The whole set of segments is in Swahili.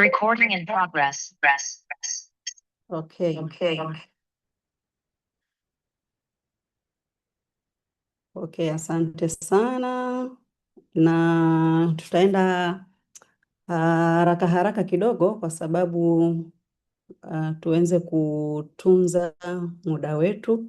Recording in progress. Okay. Okay, asante sana, na tutaenda haraka haraka kidogo kwa sababu tuenze kutunza muda wetu.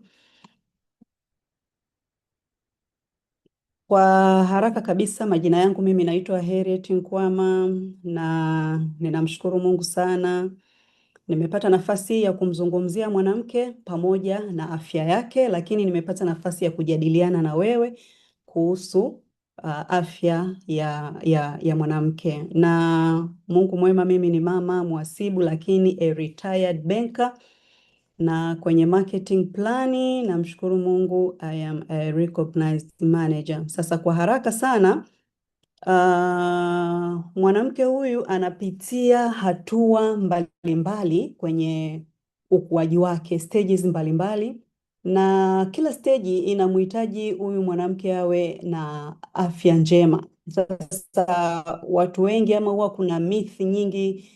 Kwa haraka kabisa, majina yangu mimi naitwa Harriet Nkwama, na ninamshukuru Mungu sana nimepata nafasi ya kumzungumzia mwanamke pamoja na afya yake, lakini nimepata nafasi ya kujadiliana na wewe kuhusu afya ya mwanamke. Na Mungu mwema, mimi ni mama mhasibu lakini a retired banker, na kwenye marketing plani namshukuru Mungu I am a recognized manager. Sasa kwa haraka sana, mwanamke huyu anapitia hatua mbalimbali kwenye ukuaji wake, stages mbalimbali, na kila stage inamhitaji huyu mwanamke awe na afya njema. Sasa watu wengi ama huwa kuna mithi nyingi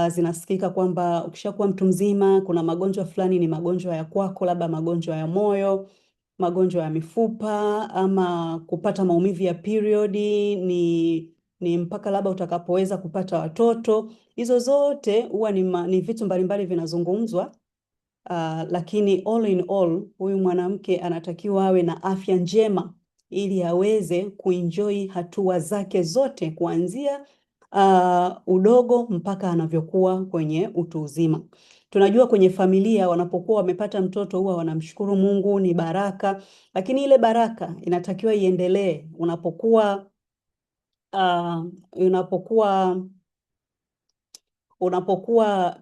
zinasikika kwamba ukishakuwa mtu mzima kuna magonjwa fulani ni magonjwa ya kwako, labda magonjwa ya moyo, magonjwa ya mifupa, ama kupata maumivu ya periodi ni mpaka labda utakapoweza kupata watoto. Hizo zote huwa ni vitu mbalimbali vinazungumzwa, lakini all in all huyu mwanamke anatakiwa awe na afya njema ili aweze kuenjoy hatua zake zote kuanzia udogo mpaka anavyokuwa kwenye utu uzima. Tunajua kwenye familia wanapokuwa wamepata mtoto huwa wanamshukuru Mungu, ni baraka, lakini ile baraka inatakiwa iendelee unapokuwa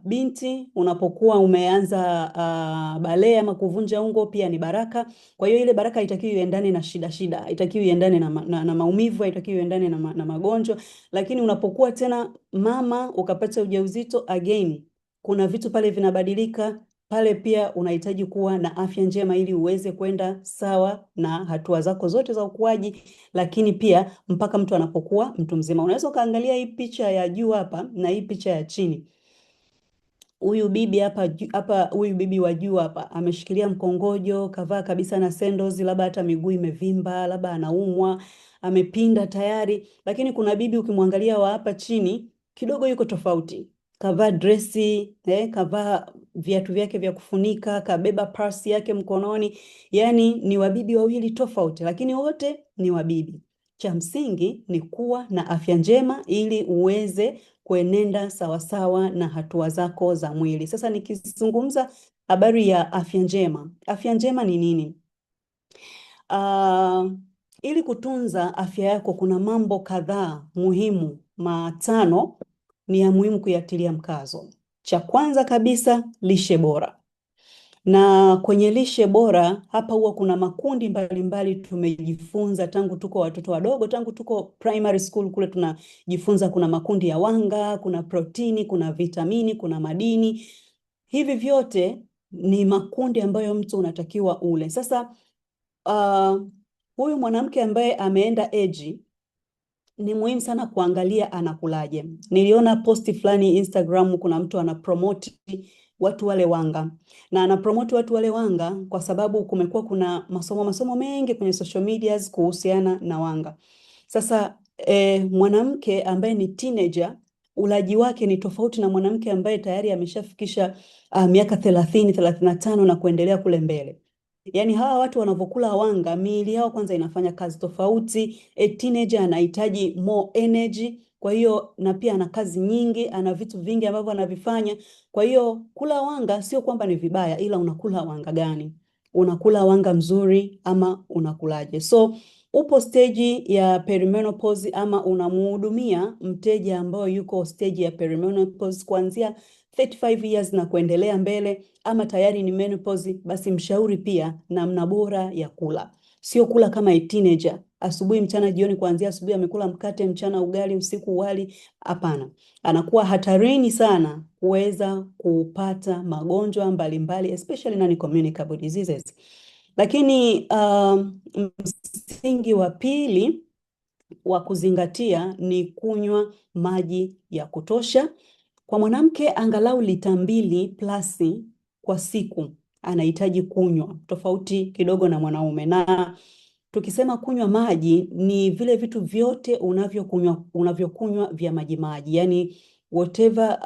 binti, unapokuwa umeanza bale ama kuvunja ungo, pia ni baraka. Kwa hiyo ile baraka haitakiwi iendane na shida, haitakiwi iendane na maumivu, haitakiwi iendane na magonjwa. Lakini unapokuwa tena mama ukapata ujauzito, again kuna vitu pale vinabadilika. Pale pia unahitaji kuwa na afya njema ili uweze kwenda sawa na hatua zako zote za ukuaji, lakini pia mpaka mtu anapokuwa mtu mzima. Unaweza ukaangalia hii picha ya juu hapa na hii picha ya chini. Huyu bibi hapa, huyu bibi wa juu hapa ameshikilia mkongojo, kavaa kabisa na sandals, labda hata miguu imevimba, labda anaumwa, amepinda tayari. Lakini kuna bibi ukimwangalia wa hapa chini kidogo yuko tofauti. Kavaa dresi, kavaa viatu vyake vya kufunika, kabeba purse yake mkononi. Yani ni wabibi wawili tofauti, lakini wote ni wabibi. Cha msingi ni kuwa na afya njema ili uweze kuenenda sawasawa na hatua zako za mwili. Sasa nikizungumza habari ya afya njema. Afya njema ni nini? Ili kutunza afya yako kuna mambo kadhaa muhimu, 5 ni ya muhimu kuyatilia mkazo. Cha kwanza kabisa, lishe bora. Na kwenye lishe bora hapa huwa kuna makundi mbalimbali tumejifunza tangu tuko watoto wadogo, tangu tuko primary school kule tunajifunza kuna makundi ya wanga, kuna protini, kuna vitamini, kuna madini. Hivi vyote ni makundi ambayo mtu unatakiwa ule. Sasa huyu mwanamke ambaye ameenda age ni muhimu sana kuangalia anakulaje. Niliona posti fulani Instagram, kuna mtu anapromote watu wale wanga. Na anapromote watu wale wanga kwa sababu kumekuwa kuna masomo mengi kwenye social medias kuhusiana na wanga. Sasa mwanamke ambaye ni teenager, ulaji wake ni tofauti na mwanamke ambaye tayari ameshafikisha miaka 30, 35 na kuendelea kule mbele. Yani hawa watu wanavokula wanga, miili yao kwanza inafanya kazi tofauti. Teenager anahitaji more energy, kwa hiyo na pia ana kazi nyingi, ana vitu vingi ambavyo anavifanya. Kwa hiyo kula wanga sio kwamba ni vibaya, ila unakula wanga gani? Unakula wanga mzuri ama unakulaje? So upo stage ya perimenopause ama unamhudumia mteja ambao yuko stage ya perimenopause kuanzia 35 years na kuendelea mbele, ama tayari ni menopause, basi mshauri pia namna bora ya kula. Sio kula kama a teenager, asubuhi mchana jioni, kuanzia asubuhi amekula mkate, mchana ugali, usiku wali. Hapana. Anakuwa hatarini sana kuweza kupata magonjwa mbalimbali, especially non-communicable diseases. Lakini msingi wa pili wa kuzingatia ni kunywa maji ya kutosha, Kwa mwanamke angalau lita 2+ kwa siku anahitaji kunywa, tofauti kidogo na mwanaume. Na tukisema kunywa maji ni vile vitu vyote unavyokunywa vya maji maji, yani whatever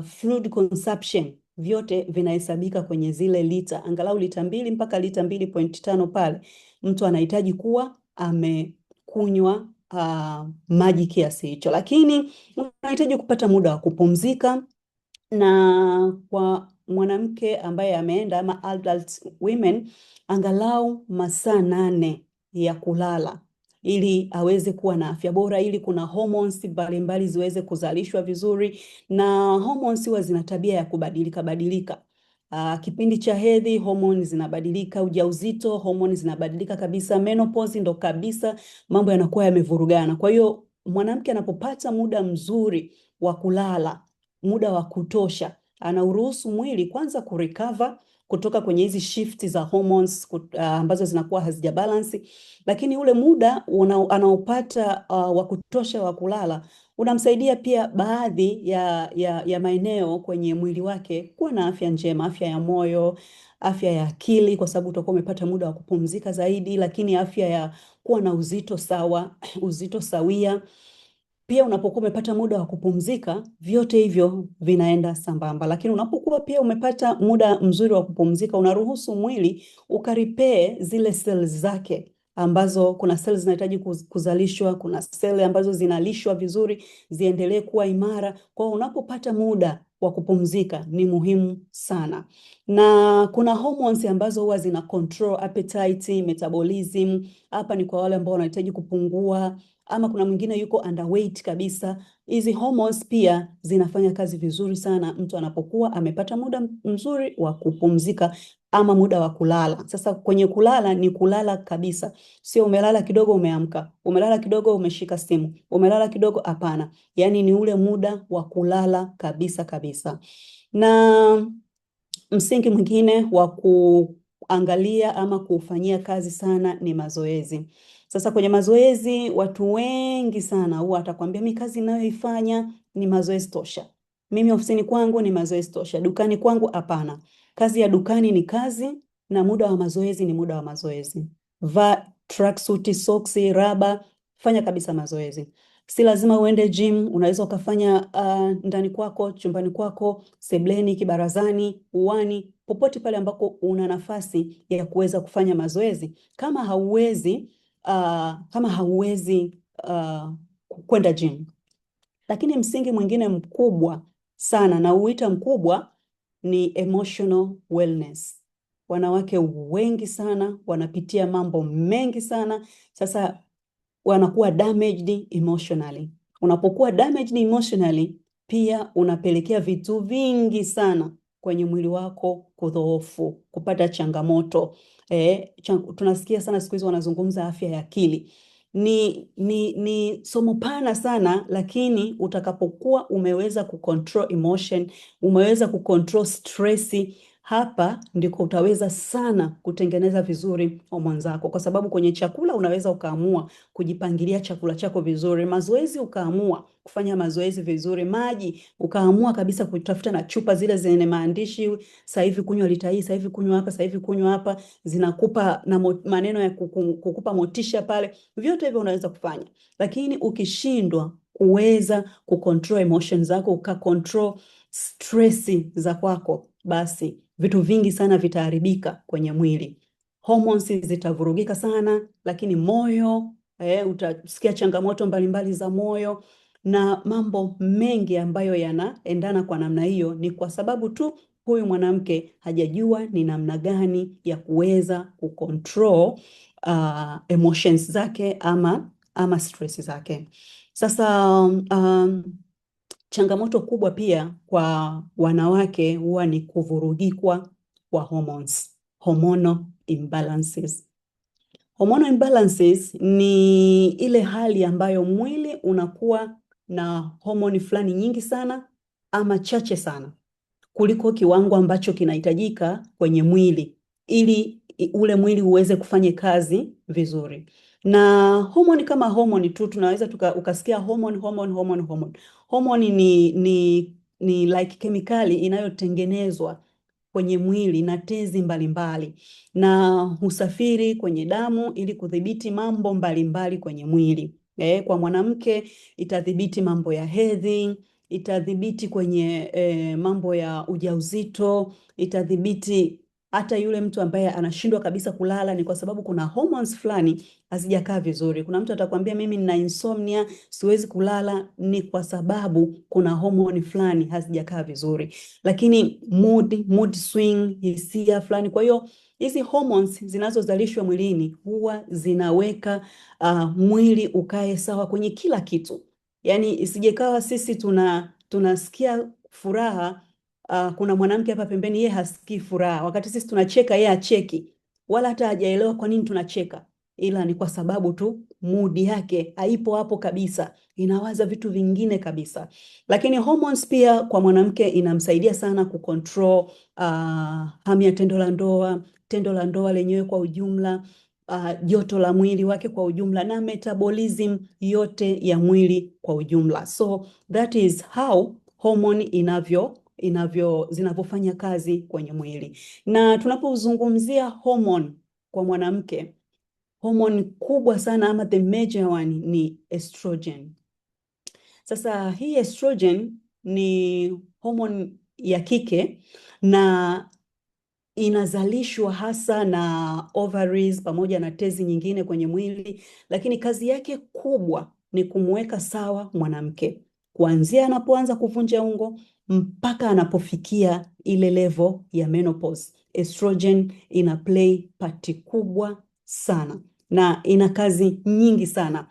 fluid consumption vyote vinahesabika kwenye zile lita, angalau lita 2 mpaka lita 2.5 pale mtu anahitaji kuwa amekunywa maji kiasi hicho. Lakini unahitaji kupata muda wa kupumzika, na kwa mwanamke ambaye ameenda ama adult women, angalau masaa 8 ya kulala ili aweze kuwa na afya bora, ili kuna hormones mbalimbali ziweze kuzalishwa vizuri, na hormones huwa zina tabia ya kubadilika badilika. Kipindi cha hedhi hormones zinabadilika, ujauzito hormones zinabadilika kabisa, menopause ndo kabisa mambo yanakuwa yamevurugana. Kwa hiyo mwanamke anapopata muda mzuri wa kulala, muda wa kutosha, anauruhusu mwili kwanza kurecover kutoka kwenye hizi shift za hormones ambazo zinakuwa hazijabalance, lakini ule muda anaopata wa kutosha wa kulala unamsaidia pia baadhi ya maeneo kwenye mwili wake kuwa na afya njema, afya ya moyo, afya ya akili, kwa sababu utakuwa umepata muda wa kupumzika zaidi, lakini afya ya kuwa na uzito sawa, uzito sawia. Pia unapokuwa umepata muda wa kupumzika, vyote hivyo vinaenda sambamba. Lakini unapokuwa pia umepata muda mzuri wa kupumzika, unaruhusu mwili ukaripee zile cells zake, ambazo kuna cells zinahitaji kuzalishwa, kuna seli ambazo zinalishwa vizuri ziendelee kuwa imara. Kwa hiyo unapopata muda wa kupumzika ni muhimu sana. Na kuna hormones ambazo huwa zina control appetite, metabolism. Hapa ni kwa wale ambao wanahitaji kupungua, ama kuna mwingine yuko underweight kabisa. Hizi hormones pia zinafanya kazi vizuri sana mtu anapokuwa amepata muda mzuri wa kupumzika ama muda wa kulala. Sasa kwenye kulala ni kulala kabisa, sio umelala kidogo umeamka, umelala kidogo umeshika simu, umelala kidogo, hapana. Yani ni ule muda wa kulala kabisa kabisa. Na msingi mwingine wa kuangalia ama kufanyia kazi sana ni mazoezi. Sasa kwenye mazoezi watu wengi sana huwa atakwambia mimi kazi ninayoifanya ni mazoezi tosha. Mimi ofisini kwangu ni mazoezi tosha. Dukani kwangu hapana. Kazi ya dukani ni kazi na muda wa mazoezi ni muda wa mazoezi. Vaa tracksuit, socks, raba, fanya kabisa mazoezi. Si lazima uende gym, unaweza ukafanya ndani kwako, chumbani kwako, sebleni, kibarazani, uwani, popote pale ambako una nafasi ya kuweza kufanya mazoezi. Kama hauwezi kwenda gym. Lakini msingi mwingine mkubwa sana, na uita mkubwa, ni emotional wellness. Wanawake wengi sana wanapitia mambo mengi sana, sasa wanakuwa damaged emotionally. Unapokuwa damaged emotionally, pia unapelekea vitu vingi sana kwenye mwili wako kudhoofu, kupata changamoto. Tunasikia sana siku hizi wanazungumza afya ya akili. Ni somo pana sana, lakini utakapokuwa umeweza kucontrol emotion, umeweza kucontrol stress, hapa ndiko utaweza sana kutengeneza vizuri hormone zako, kwa sababu kwenye chakula unaweza ukaamua kujipangilia chakula chako vizuri, mazoezi ukaamua kufanya mazoezi vizuri, maji ukaamua kabisa kutafuta na chupa zile zenye maandishi, sasa hivi kunywa lita hii, sasa hivi kunywa hapa, sasa hivi kunywa hapa, zinakupa na maneno ya kukupa motisha pale. Vyote hivyo unaweza kufanya, lakini ukishindwa kuweza kucontrol emotions zako, ukacontrol stress za kwako, basi vitu vingi sana vitaharibika kwenye mwili. Hormones zitavurugika sana, lakini moyo, utasikia changamoto mbalimbali za moyo na mambo mengi ambayo yanaendana kwa namna hiyo. Ni kwa sababu tu huyu mwanamke hajajua ni namna gani ya kuweza kucontrol emotions zake ama stress zake. Sasa changamoto kubwa pia kwa wanawake huwa ni kuvurugikwa kwa hormones, hormonal imbalances. Hormonal imbalances ni ile hali ambayo mwili unakuwa na homoni fulani nyingi sana ama chache sana kuliko kiwango ambacho kinahitajika kwenye mwili ili ule mwili uweze kufanya kazi vizuri. Na homoni kama homoni tu tunaweza ukasikia homoni. Homoni ni ni like kemikali inayotengenezwa kwenye mwili na tezi mbalimbali na husafiri kwenye damu ili kudhibiti mambo mbalimbali kwenye mwili. Kwa mwanamke itadhibiti mambo ya hedhi, itadhibiti kwenye mambo ya ujauzito, itadhibiti hata yule mtu ambaye anashindwa kabisa kulala, ni kwa sababu kuna hormones fulani hazijakaa vizuri. Kuna mtu atakwambia mimi nina insomnia, siwezi kulala, ni kwa sababu kuna hormone fulani hazijakaa vizuri. Lakini mood swing, hisia fulani. Kwa hiyo hizi hormones zinazozalishwa mwilini huwa zinaweka mwili ukae sawa kwenye kila kitu. Yaani isijekawa sisi tunasikia furaha, kuna mwanamke hapa pembeni yeye hasikii furaha, wakati sisi tunacheka yeye acheki, wala hata hajaelewa kwa nini tunacheka, ila ni kwa sababu tu mood yake haipo hapo kabisa, inawaza vitu vingine kabisa. Lakini hormones pia kwa mwanamke inamsaidia sana kucontrol hamu ya tendo la ndoa lenyewe kwa ujumla, joto la mwili wake kwa ujumla, na metabolism yote ya mwili kwa ujumla. So that is how hormone zinavyofanya kazi kwenye mwili. Na tunapozungumzia hormone kwa mwanamke, hormone kubwa sana ama the major one ni estrogen. Sasa hii estrogen ni hormone ya kike na inazalishwa hasa na ovaries pamoja na tezi nyingine kwenye mwili, lakini kazi yake kubwa ni kumweka sawa mwanamke kuanzia anapoanza kuvunja ungo mpaka anapofikia ile level ya menopause. Estrogen ina play part kubwa sana na ina kazi nyingi sana.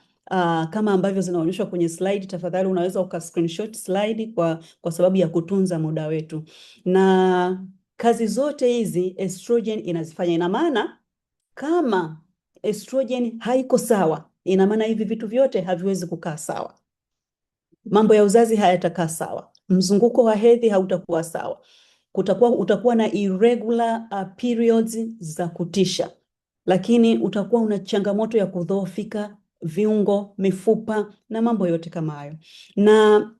Kama ambavyo zinaonyeshwa kwenye slide, tafadhali unaweza uka screenshot slide kwa sababu ya kutunza muda wetu. Na kazi zote hizi estrogen inazifanya. Ina maana kama estrogen haiko sawa, ina maana hivi vitu vyote haviwezi kukaa sawa. Mambo ya uzazi hayatakaa sawa, mzunguko wa hedhi hautakuwa sawa, utakuwa na irregular periods za kutisha, lakini utakuwa una changamoto ya kudhoofika viungo, mifupa na mambo yote kama hayo. Na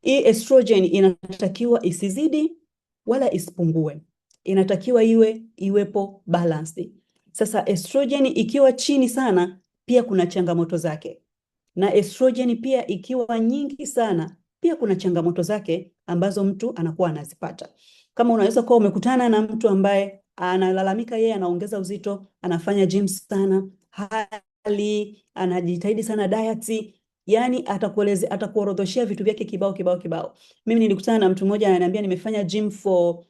hii estrogen inatakiwa isizidi wala isipungue, inatakiwa iwepo balanced. Sasa estrogen ikiwa chini sana pia kuna changamoto zake, na estrogen pia ikiwa nyingi sana pia kuna changamoto zake ambazo mtu anakuwa anazipata. Kama unaweza kuwa umekutana na mtu ambaye analalamika yeye anaongeza uzito, anafanya gym sana, anajitahidi sana diet, yani atakuorodhoshea vitu vyake kibao. Mimi nilikutana na mtu mmoja ananiambia nimefanya gym for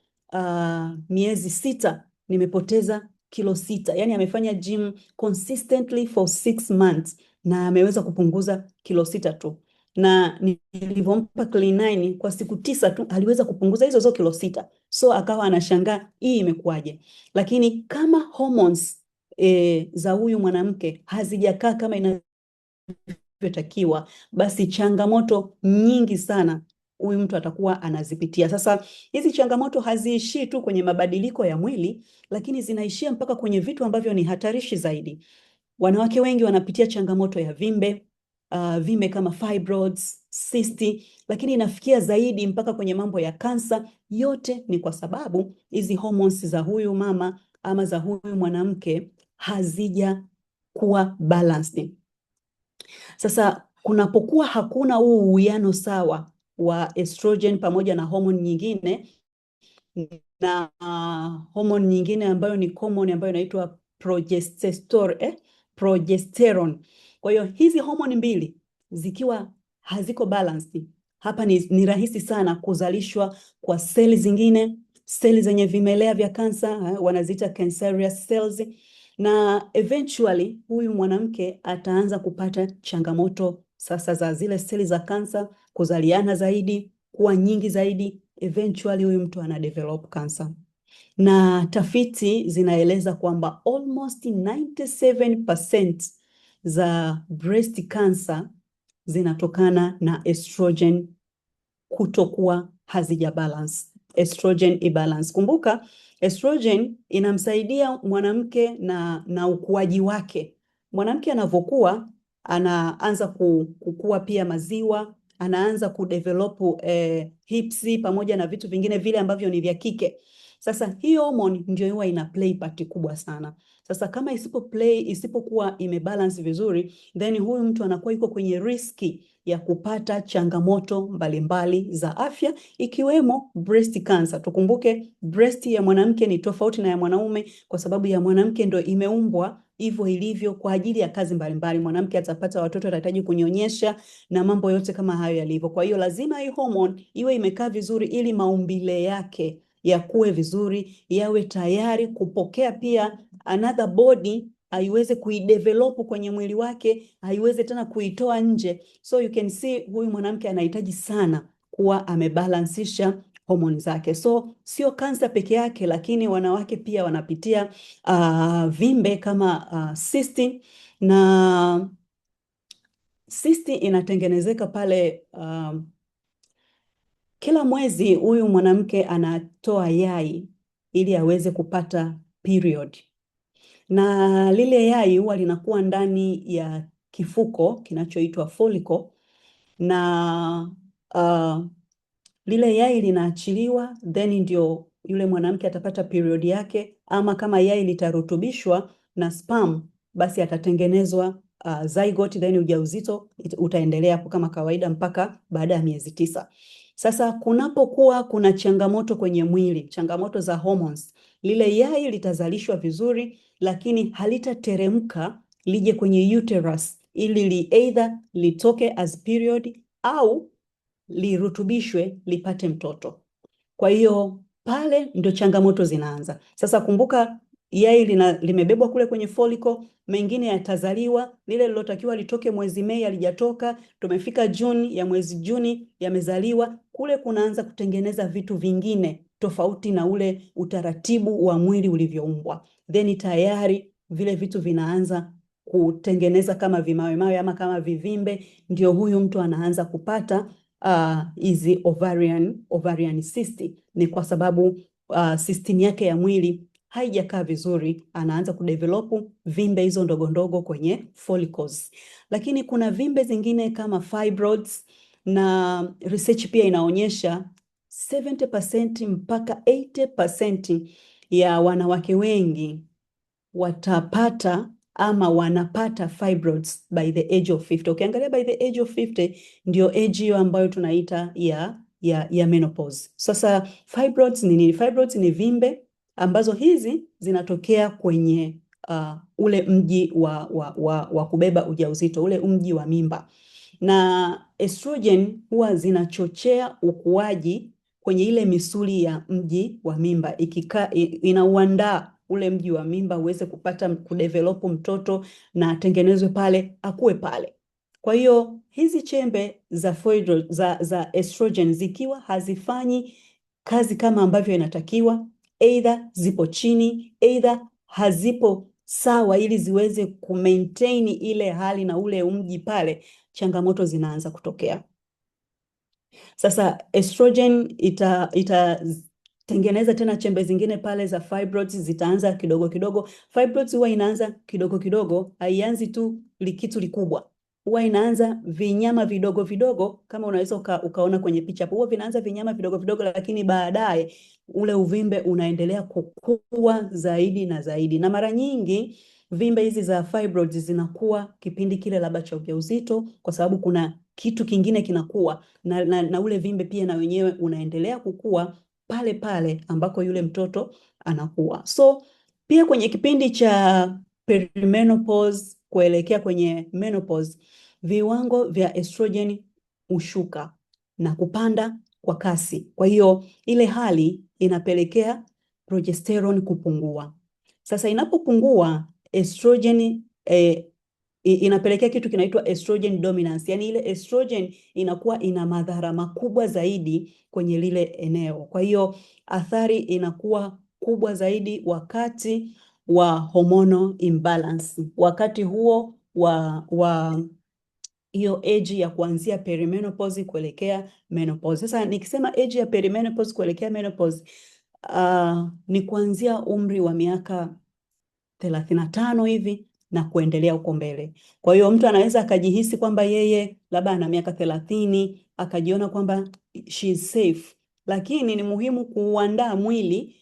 miezi 6 nimepoteza kilo 6. Yani amefanya gym consistently for 6 months na ameweza kupunguza kilo 6 tu, na nilivyompa Clean9 kwa siku 9 tu aliweza kupunguza hizo kilo 6. So akawa anashangaa hii imekuwaje. Lakini kama hormones za huyu mwanamke hazijakaa kama inavyotakiwa, basi changamoto nyingi sana huyu mtu atakuwa anazipitia. Sasa hizi changamoto haziishii tu kwenye mabadiliko ya mwili, lakini zinaishia mpaka kwenye vitu ambavyo ni hatarishi zaidi. Wanawake wengi wanapitia changamoto ya vimbe kama fibroids, cyst, lakini inafikia zaidi mpaka kwenye mambo ya kansa. Yote ni kwa sababu hizi hormones za huyu mama ama za huyu mwanamke hazija kuwa balanced. Sasa kunapokuwa hakuna huu uwiano sawa wa estrogen pamoja na hormone nyingine, na hormone nyingine ambayo ni common ambayo inaitwa progesterone. Kwa hiyo hizi hormone mbili zikiwa haziko balanced, hapa ni rahisi sana kuzalishwa kwa seli zingine, seli zenye vimelea vya kansa, wanaziita cancerous cells, na eventually huyu mwanamke ataanza kupata changamoto sasa za zile seli za kansa kuzaliana zaidi, kuwa nyingi zaidi, eventually huyu mtu ana develop cancer. Na tafiti zinaeleza kwamba almost 97% za breast cancer zinatokana na estrogen kutokuwa hazija balance, estrogen imbalance. Kumbuka estrogen inamsaidia mwanamke na ukuaji wake. Mwanamke anavyokuwa anaanza kukua pia maziwa, anaanza kudevelop hips pamoja na vitu vingine vile ambavyo ni vya kike. Sasa hii hormone ndio huwa ina play part kubwa sana. Sasa kama isipokuwa imebalance vizuri, then huyu mtu anakuwa yuko kwenye riski ya kupata changamoto mbalimbali za afya ikiwemo breast cancer. Tukumbuke breast ya mwanamke ni tofauti na ya mwanaume, kwa sababu ya mwanamke ndio imeumbwa hivyo ilivyo kwa ajili ya kazi mbalimbali. Mwanamke atapata watoto, atahitaji kunyonyesha na mambo yote kama hayo yalivyo. Kwa hiyo lazima hii hormone iwe imekaa vizuri ili maumbile yake yakuwe vizuri, yawe tayari kupokea pia another body, aiweze kuidevelop kwenye mwili wake, aiweze tena kuitoa nje. So you can see huyu mwanamke anahitaji sana kuwa amebalansisha homoni zake. So sio kansa peke yake, lakini wanawake pia wanapitia vimbe kama cyst, na cyst inatengenezeka pale kila mwezi huyu mwanamke anatoa yai ili aweze kupata period, na lile yai huwa linakuwa ndani ya kifuko kinachoitwa follicle, na lile yai linaachiliwa, then ndio yule mwanamke atapata period yake, ama kama yai litarutubishwa na sperm, basi atatengenezwa zygote, then ujauzito utaendelea kama kawaida mpaka baada ya miezi 9. Sasa kunapokuwa kuna changamoto kwenye mwili, changamoto za hormones, lile yai litazalishwa vizuri, lakini halitateremka lije kwenye uterus ili either litoke as period au lirutubishwe lipate mtoto. Kwa hiyo pale ndio changamoto zinaanza. Sasa kumbuka yai limebebwa kule kwenye follicle, mengine yatazaliwa, lile lilotakiwa litoke mwezi Mei halijatoka, tumefika Juni, ya mwezi Juni yamezaliwa, kule kunaanza kutengeneza vitu vingine tofauti na ule utaratibu wa mwili ulivyoumbwa. Then tayari vile vitu vinaanza kutengeneza kama vimawe mawe ama kama vivimbe, ndio huyu mtu anaanza kupata hizi ovarian cyst. Ni kwa sababu system yake ya mwili haijakaa vizuri, anaanza kudevelop vimbe hizo ndogo ndogo kwenye follicles. Lakini kuna vimbe zingine kama fibroids, na research pia inaonyesha 70% mpaka 80% ya wanawake wengi watapata ama wanapata fibroids by the age of 50. Ukiangalia by the age of 50 ndio age hiyo ambayo tunaita ya menopause. Sasa fibroids ni nini? Fibroids ni vimbe ambazo hizi zinatokea kwenye ule mji wa kubeba ujauzito, ule mji wa mimba. Na estrogen huwa zinachochea ukuaji kwenye ile misuli ya mji wa mimba, inauandaa ule mji wa mimba uweze kudevelop mtoto na atengenezwe pale, akue pale. Kwa hiyo hizi chembe za estrogen zikiwa hazifanyi kazi kama ambavyo inatakiwa, either zipo chini, either hazipo sawa ili ziweze kumaintain ile hali na ule mji pale, changamoto zinaanza kutokea. Sasa estrogen itatengeneza tena chembe zingine pale za fibroids, zitaanza kidogo kidogo. Fibroids huwa inaanza kidogo kidogo, haianzi tu likitu likubwa. Huwa inaanza vinyama vidogo vidogo, kama unaweza ukaona kwenye picha hapo. Huwa vinaanza vinyama vidogo vidogo, lakini baadaye ule uvimbe unaendelea kukua zaidi na zaidi. Na mara nyingi vimbe hizi za fibroids zinakuwa kipindi kile labda cha ujauzito, kwa sababu kuna kitu kingine kinakuwa na ule vimbe pia na wenyewe unaendelea kukua pale pale ambako yule mtoto anakuwa. So pia kwenye kipindi cha perimenopause kuelekea kwenye menopause, viwango vya estrogen hushuka na kupanda kwa kasi. Kwa hiyo ile hali inapelekea progesterone kupungua. Sasa inapopungua estrogen inapelekea kitu kinaitwa estrogen dominance. Yani ile estrogen inakuwa ina madhara makubwa zaidi kwenye lile eneo. Kwa hiyo athari inakuwa kubwa zaidi wakati wa hormonal imbalance. Wakati huo wa hiyo age ya kuanzia perimenopause kuelekea menopause. Sasa nikisema age ya perimenopause kuelekea menopause, ni kuanzia umri wa miaka 35 hivi na kuendelea huko mbele. Kwa hiyo mtu anaweza akajihisi kwamba yeye labda ana miaka 30 akajiona kwamba she is safe, lakini ni muhimu kuuandaa mwili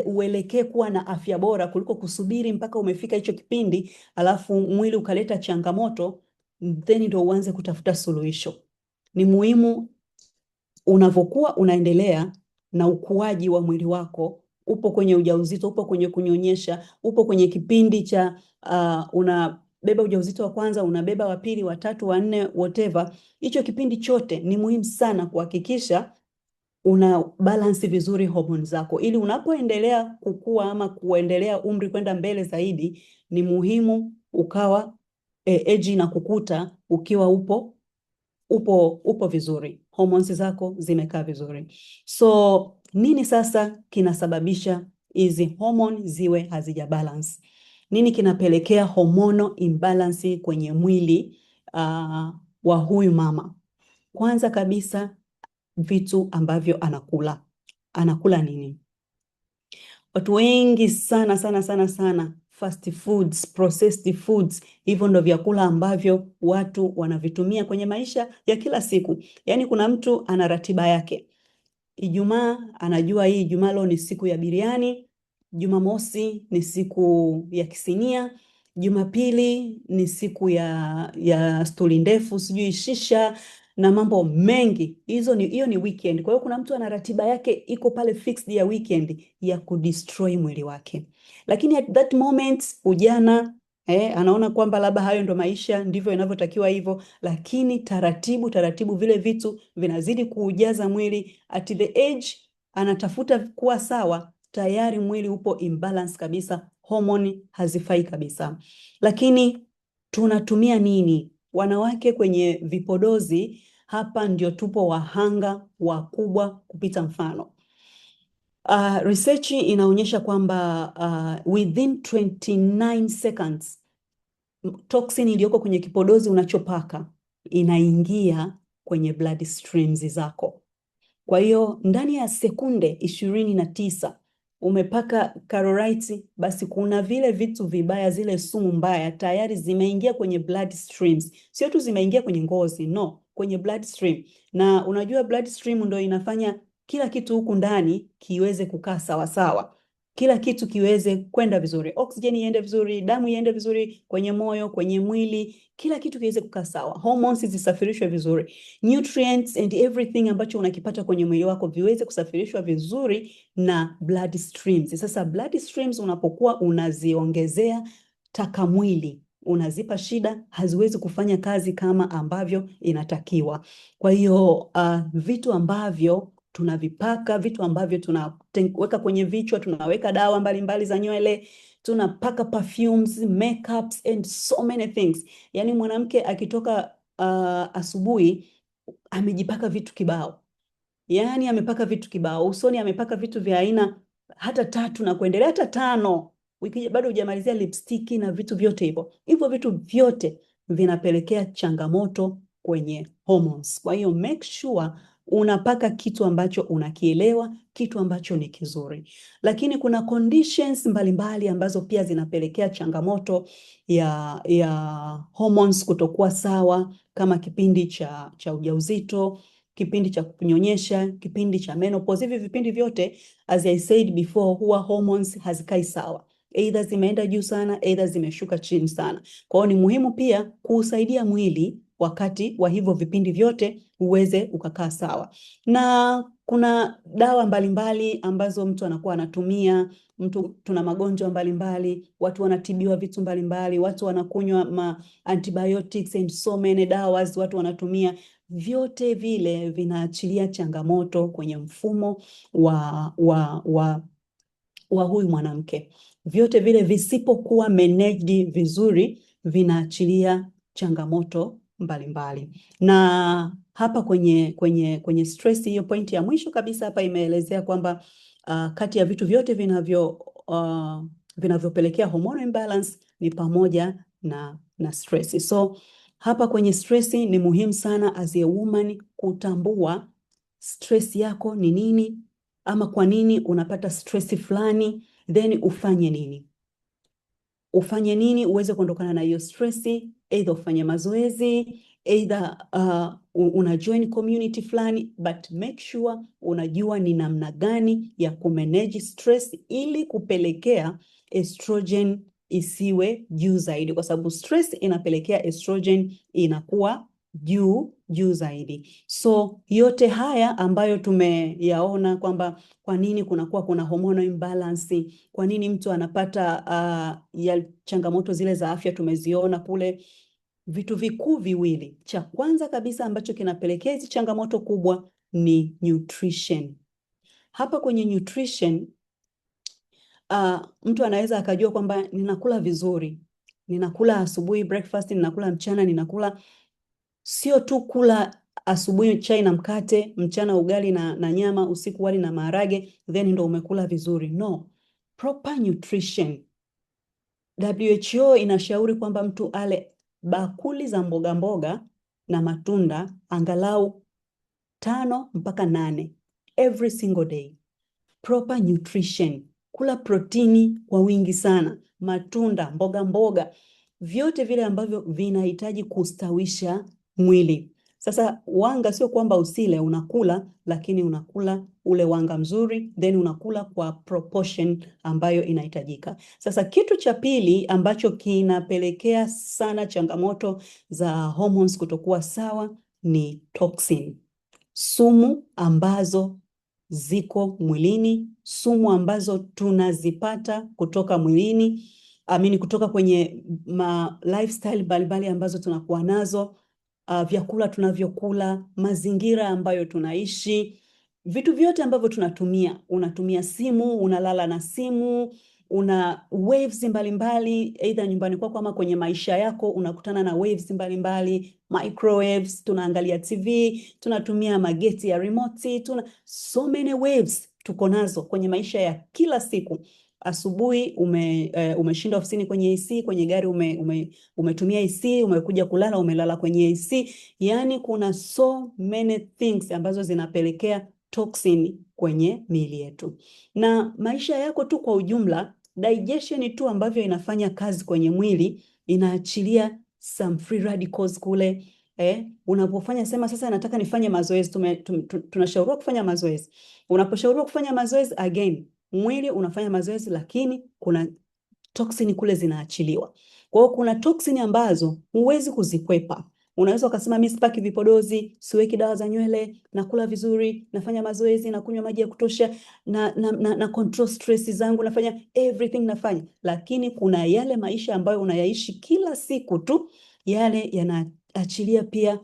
uelekee kuwa na afya bora kuliko kusubiri mpaka umefika hicho kipindi alafu mwili ukaleta changamoto then ndio uanze kutafuta suluhisho. Ni muhimu unavyokuwa unaendelea na ukuaji wa mwili wako, upo kwenye ujauzito, upo kwenye kunyonyesha, upo kwenye kipindi cha unabeba ujauzito wa kwanza, unabeba wa pili, wa tatu, wa nne, whatever. Hicho kipindi chote ni muhimu sana kuhakikisha una balance vizuri hormone zako, ili unapoendelea kukua ama kuendelea umri kwenda mbele zaidi, ni muhimu ukawa age na kukuta ukiwa upo vizuri, hormones zako zimekaa vizuri. So nini sasa kinasababisha hizi hormone ziwe hazija balance? Nini kinapelekea hormonal imbalance kwenye mwili wa huyu mama? Kwanza kabisa, vitu ambavyo anakula nini? Watu wengi sana fast foods, processed foods, hivyo ndo vyakula ambavyo watu wanavitumia kwenye maisha ya kila siku. Yaani kuna mtu ana ratiba yake. Ijumaa anajua hii Ijumaa leo ni siku ya biriani, Jumamosi ni siku ya kisinia, Jumapili ni siku ya stuli ndefu, sijui shisha na mambo mengi. Hiyo ni weekend. Kwa hiyo kuna mtu ana ratiba yake iko pale fixed ya weekend ya kudestroy mwili wake. Lakini at that moment ujana anaona kwamba labda hayo ndo maisha, ndivyo inavyotakiwa hivyo, lakini taratibu vile vitu vinazidi kuujaza mwili. At the age anatafuta kuwa sawa, tayari mwili upo imbalance kabisa, hormone hazifai kabisa. Lakini tunatumia nini? Wanawake kwenye vipodozi, hapa ndio tupo wahanga wakubwa kupita mfano. Research inaonyesha kwamba within 29 seconds toxin iliyoko kwenye kipodozi unachopaka inaingia kwenye blood streams zako. Kwa hiyo ndani ya sekunde 29 umepaka Carolite, basi kuna vile vitu vibaya, zile sumu mbaya tayari zimeingia kwenye blood streams. Sio tu zimeingia kwenye ngozi, no, kwenye blood stream. Na unajua blood stream ndio inafanya kila kitu huku ndani kiweze kukaa sawa sawa. Kila kitu kiweze kwenda vizuri. Oxygen iende vizuri, damu iende vizuri kwenye moyo, kwenye mwili, kila kitu kiweze kukaa sawa. Hormones zisafirishwe vizuri. Nutrients and everything ambacho unakipata kwenye mwili wako viweze kusafirishwa vizuri na blood streams. Sasa blood streams unapokuwa unaziongezea taka mwili, unazipa shida, haziwezi kufanya kazi kama ambavyo inatakiwa. Kwa hiyo vitu ambavyo tunavipaka, vitu ambavyo tunaweka kwenye vichwa, tunaweka dawa mbalimbali za nywele, tunapaka perfumes, makeups and so many things. Yaani mwanamke akitoka asubuhi amejipaka vitu kibao. Yaani amepaka vitu kibao. Usoni amepaka vitu vya aina hata 3 na kuendelea, hata 5. Wiki bado hujamalizia lipstick na vitu vyote hivyo. Hivyo vitu vyote vinapelekea changamoto kwenye hormones. Kwa hiyo make sure unapaka kitu ambacho unakielewa, kitu ambacho ni kizuri. Lakini kuna conditions mbalimbali ambazo pia zinapelekea changamoto ya hormones kutokuwa sawa, kama kipindi cha ujauzito, kipindi cha kunyonyesha, kipindi cha menopause. Hivi vipindi vyote, as I said before, huwa hormones hazikai sawa. Either zimeenda juu sana, either zimeshuka chini sana. Kwa hiyo ni muhimu pia kusaidia mwili wakati wa hivyo vipindi vyote uweze ukakaa sawa. Na kuna dawa mbalimbali ambazo mtu anakuwa anatumia, tuna magonjwa mbalimbali, watu wanatibiwa vitu mbalimbali, watu wanakunywa antibiotics and so many dawas watu wanatumia. Vyote vile vinaachilia changamoto kwenye mfumo wa huyu mwanamke. Vyote vile visipokuwa managed vizuri vinaachilia changamoto mbalimbali. Na hapa kwenye stress, hiyo pointi ya mwisho kabisa hapa imeelezea kwamba kati ya vitu vyote vinavyopelekea hormonal imbalance ni pamoja na stress. So hapa kwenye stress ni muhimu sana as a woman kutambua stress yako ni nini, ama kwa nini unapata stress fulani, then ufanye nini. Ufanye nini uweze kuondokana na hiyo stress, either ufanye mazoezi, either una join community fulani, but make sure unajua ni namna gani ya kumanage stress ili kupelekea estrogen isiwe juu zaidi, kwa sababu stress inapelekea estrogen inakuwa juu zaidi. So yote haya ambayo tumeyaona kwamba kwa nini kuna hormonal imbalance, kwa nini mtu anapata ya changamoto zile za afya tumeziona kule. Vitu vikuu viwili, cha kwanza kabisa ambacho kinapelekea hizi changamoto kubwa ni nutrition. Hapa kwenye nutrition, mtu anaweza akajua kwamba ninakula vizuri, ninakula asubuhi breakfast, ninakula mchana, ninakula sio tu kula asubuhi chai na mkate, mchana ugali na nyama, usiku wali na maharage, then ndo umekula vizuri. No, proper nutrition. WHO inashauri kwamba mtu ale bakuli za mboga mboga na matunda angalau 5 mpaka 8 every single day. Proper nutrition. Kula protini kwa wingi sana, matunda, mboga mboga, vyote vile ambavyo vinahitaji kustawisha mwili. Sasa wanga sio kwamba usile, unakula, lakini unakula ule wanga mzuri, then unakula kwa proportion ambayo inahitajika. Sasa kitu cha pili ambacho kinapelekea sana changamoto za hormones kutokuwa sawa ni toxin. Sumu ambazo ziko mwilini, sumu ambazo tunazipata kutoka mwilini, kutoka kwenye lifestyle mbalimbali ambazo tunakuwa nazo, vyakula tunavyokula, mazingira ambayo tunaishi, vitu vyote ambavyo tunatumia. Unatumia simu, unalala na simu, una waves mbalimbali, either nyumbani kwako ama kwenye maisha yako unakutana na waves mbalimbali, microwaves, tunaangalia TV, tunatumia mageti ya remote, so many waves tuko nazo kwenye maisha ya kila siku. Asubuhi umeshinda ofisini kwenye AC, kwenye gari umetumia AC, umekuja kulala umelala kwenye AC. Yani kuna so many things ambazo zinapelekea toxin kwenye miili yetu. Na maisha yako tu kwa ujumla, digestion tu ambavyo inafanya kazi kwenye mwili, inaachilia some free radicals kule. Unapofanya sema sasa nataka nifanye mazoezi, tunashauriwa kufanya mazoezi. Unaposhauriwa kufanya mazoezi, again, mwili unafanya mazoezi, lakini kuna toxin kule zinaachiliwa. Kwa hiyo kuna toxin ambazo huwezi kuzikwepa. Unaweza ukasema mimi sipaki vipodozi, siweki dawa za nywele, nakula vizuri, nafanya mazoezi, nakunywa maji ya kutosha, na control stress zangu, nafanya everything nafanya. Lakini kuna yale maisha ambayo unayaishi kila siku tu, yale yanaachilia pia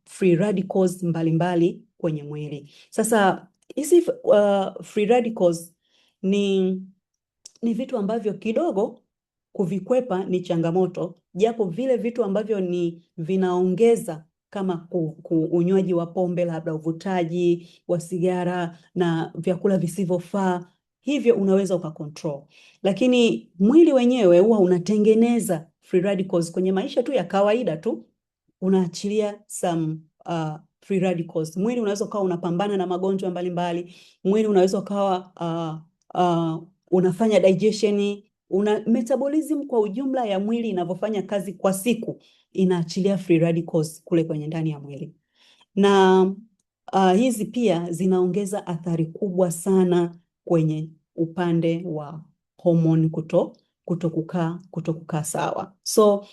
free radicals mbalimbali kwenye mwili. Sasa hizi free radicals ni vitu ambavyo kidogo kuvikwepa ni changamoto, japo vile vitu ambavyo ni vinaongeza kama unywaji wa pombe, labda uvutaji wa sigara na vyakula visivyofaa, hivyo unaweza ukacontrol. Lakini mwili wenyewe huwa unatengeneza free radicals kwenye maisha tu ya kawaida tu, unaachilia some free radicals. Mwili unaweza ukawa unapambana na magonjwa mbalimbali, mwili unaweza ukawa unafanya digestion, metabolism kwa ujumla ya mwili inavyofanya kazi kwa siku, inaachilia free radicals kule kwenye ndani ya mwili. Na hizi pia zinaongeza athari kubwa sana kwenye upande wa hormone kutokukaa sawa. So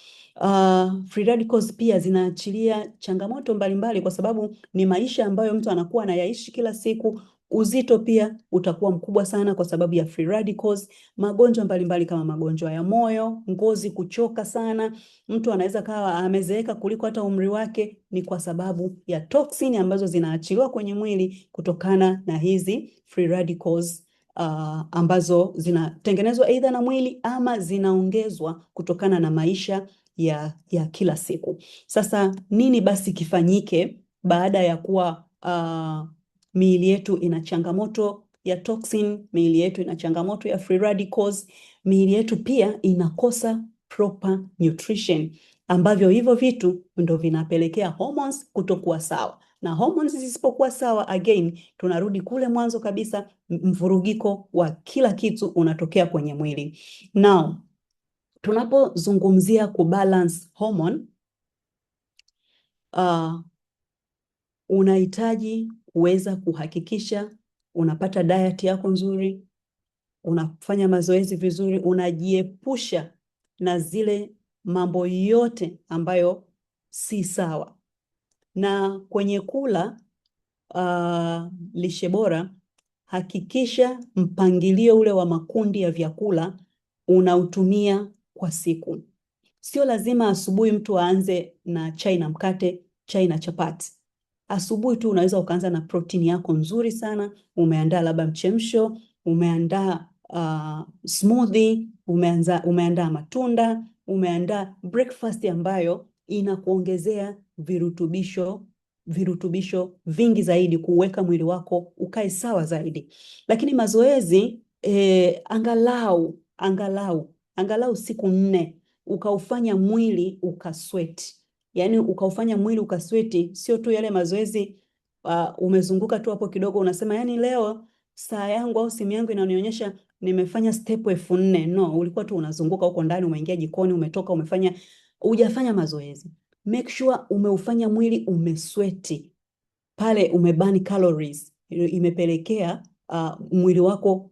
free radicals pia zinaachilia changamoto mbalimbali, kwa sababu ni maisha ambayo mtu anakuwa anayaishi kila siku. Uzito pia utakuwa mkubwa sana kwa sababu ya free radicals. Magonjwa mbalimbali kama magonjwa ya moyo, ngozi kuchoka sana, mtu anaweza kawa amezeeka kuliko hata umri wake, ni kwa sababu ya toxin ambazo zinaachiliwa kwenye mwili kutokana na hizi free radicals ambazo zinatengenezwa either na mwili ama zinaongezwa kutokana na maisha ya kila siku. Sasa nini basi kifanyike baada ya kuwa miili yetu ina changamoto ya toxin, miili yetu ina changamoto ya free radicals, miili yetu pia inakosa proper nutrition, ambavyo hivyo vitu ndo vinapelekea hormones kutokuwa sawa. Na hormones zisipokuwa sawa, again, tunarudi kule mwanzo kabisa, mvurugiko wa kila kitu unatokea kwenye mwili. Now, tunapozungumzia kubalance hormone, unahitaji kuweza kuhakikisha unapata diet yako nzuri, unafanya mazoezi vizuri, unajiepusha na zile mambo yote ambayo si sawa. Na kwenye kula lishe bora, hakikisha mpangilio ule wa makundi ya vyakula unautumia kwa siku. Sio lazima asubuhi mtu aanze na chai na mkate, chai na chapati. Asubuhi tu unaweza ukaanza na protini yako nzuri sana, umeandaa labda mchemsho, umeandaa smoothie, umeandaa matunda, umeandaa breakfast ambayo inakuongezea virutubisho vingi zaidi, kuweka mwili wako ukae sawa zaidi. Lakini mazoezi angalau siku 4 ukaufanya mwili ukasweti. Yaani ukaufanya mwili ukasweti, sio tu yale mazoezi umezunguka tu hapo kidogo unasema yani leo saa yangu au simu yangu inanionyesha nimefanya step 4,000. No, ulikuwa tu unazunguka huko ndani, umeingia jikoni, umetoka, hujafanya mazoezi. Make sure umeufanya mwili umesweti. Pale umebani calories, imepelekea mwili wako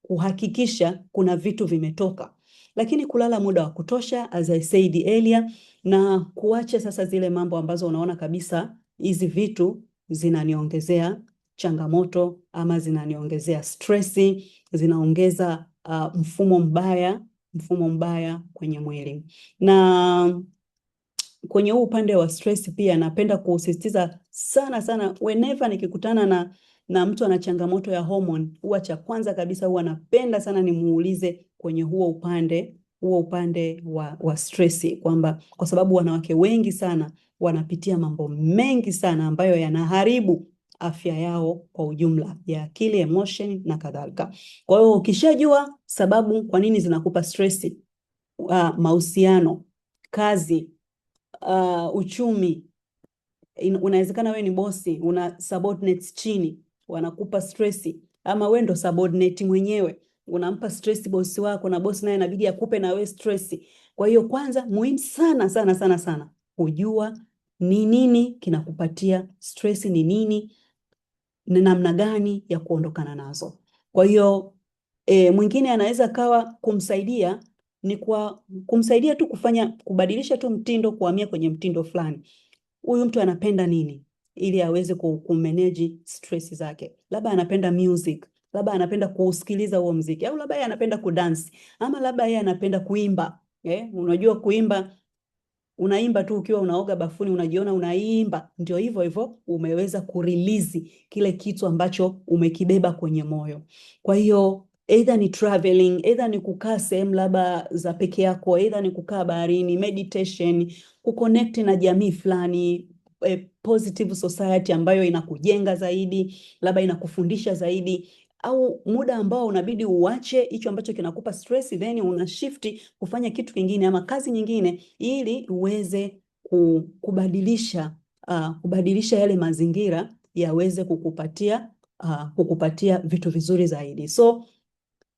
kuhakikisha kuna vitu vimetoka. Lakini kulala muda wa kutosha, as I said earlier, na kuacha sasa zile mambo ambazo unaona kabisa hizi vitu zinaniongezea changamoto ama zinaniongezea stressi, zinaongeza mfumo mbaya kwenye mwili. Na kwenye huu upande wa stress pia napenda kusisitiza sana whenever nikikutana na mtu ana changamoto ya hormone, huwa cha kwanza kabisa huwa napenda sana nimuulize kwenye huo upande wa stress, kwamba kwa sababu wanawake wengi sana wanapitia mambo mengi sana ambayo yanaharibu afya yao kwa ujumla ya akili, emotion na kadhalika. Kwa hiyo ukishajua sababu kwa nini zinakupa stress, mahusiano, kazi, uchumi, unawezekana wewe ni bosi, una subordinates chini, wanakupa stressi, ama wewe ndo subordinate mwenyewe, unampa stress bosi wako na bosi naye inabidi akupe na wewe stressi. Kwa hiyo kwanza muhimu sana kujua ni nini kinakupatia stressi, ni nini, ni namna gani ya kuondokana nazo. Kwa hiyo mwingine anaweza kawa kumsaidia ni kwa kumsaidia tu kubadilisha tu mtindo, kuhamia kwenye mtindo fulani. Huyu mtu anapenda nini ili aweze kumanage stress zake? Labda anapenda music, labda anapenda kusikiliza huo muziki, au labda yeye anapenda kudance, ama labda yeye anapenda kuimba. Unajua kuimba, unaimba tu ukiwa unaoga bafuni, unajiona unaimba, ndio hivyo umeweza kurelease kile kitu ambacho umekibeba kwenye moyo. Kwa hiyo either ni traveling, either ni kukaa sehemu labda za peke yako, either ni kukaa baharini, meditation, kuconnect na jamii fulani, positive society ambayo inakujenga zaidi, labda inakufundisha zaidi, au muda ambao unabidi uache hicho ambacho kinakupa stress, then una shift kufanya kitu kingine ama kazi nyingine, ili uweze kubadilisha yale mazingira yaweze kukupatia vitu vizuri zaidi. So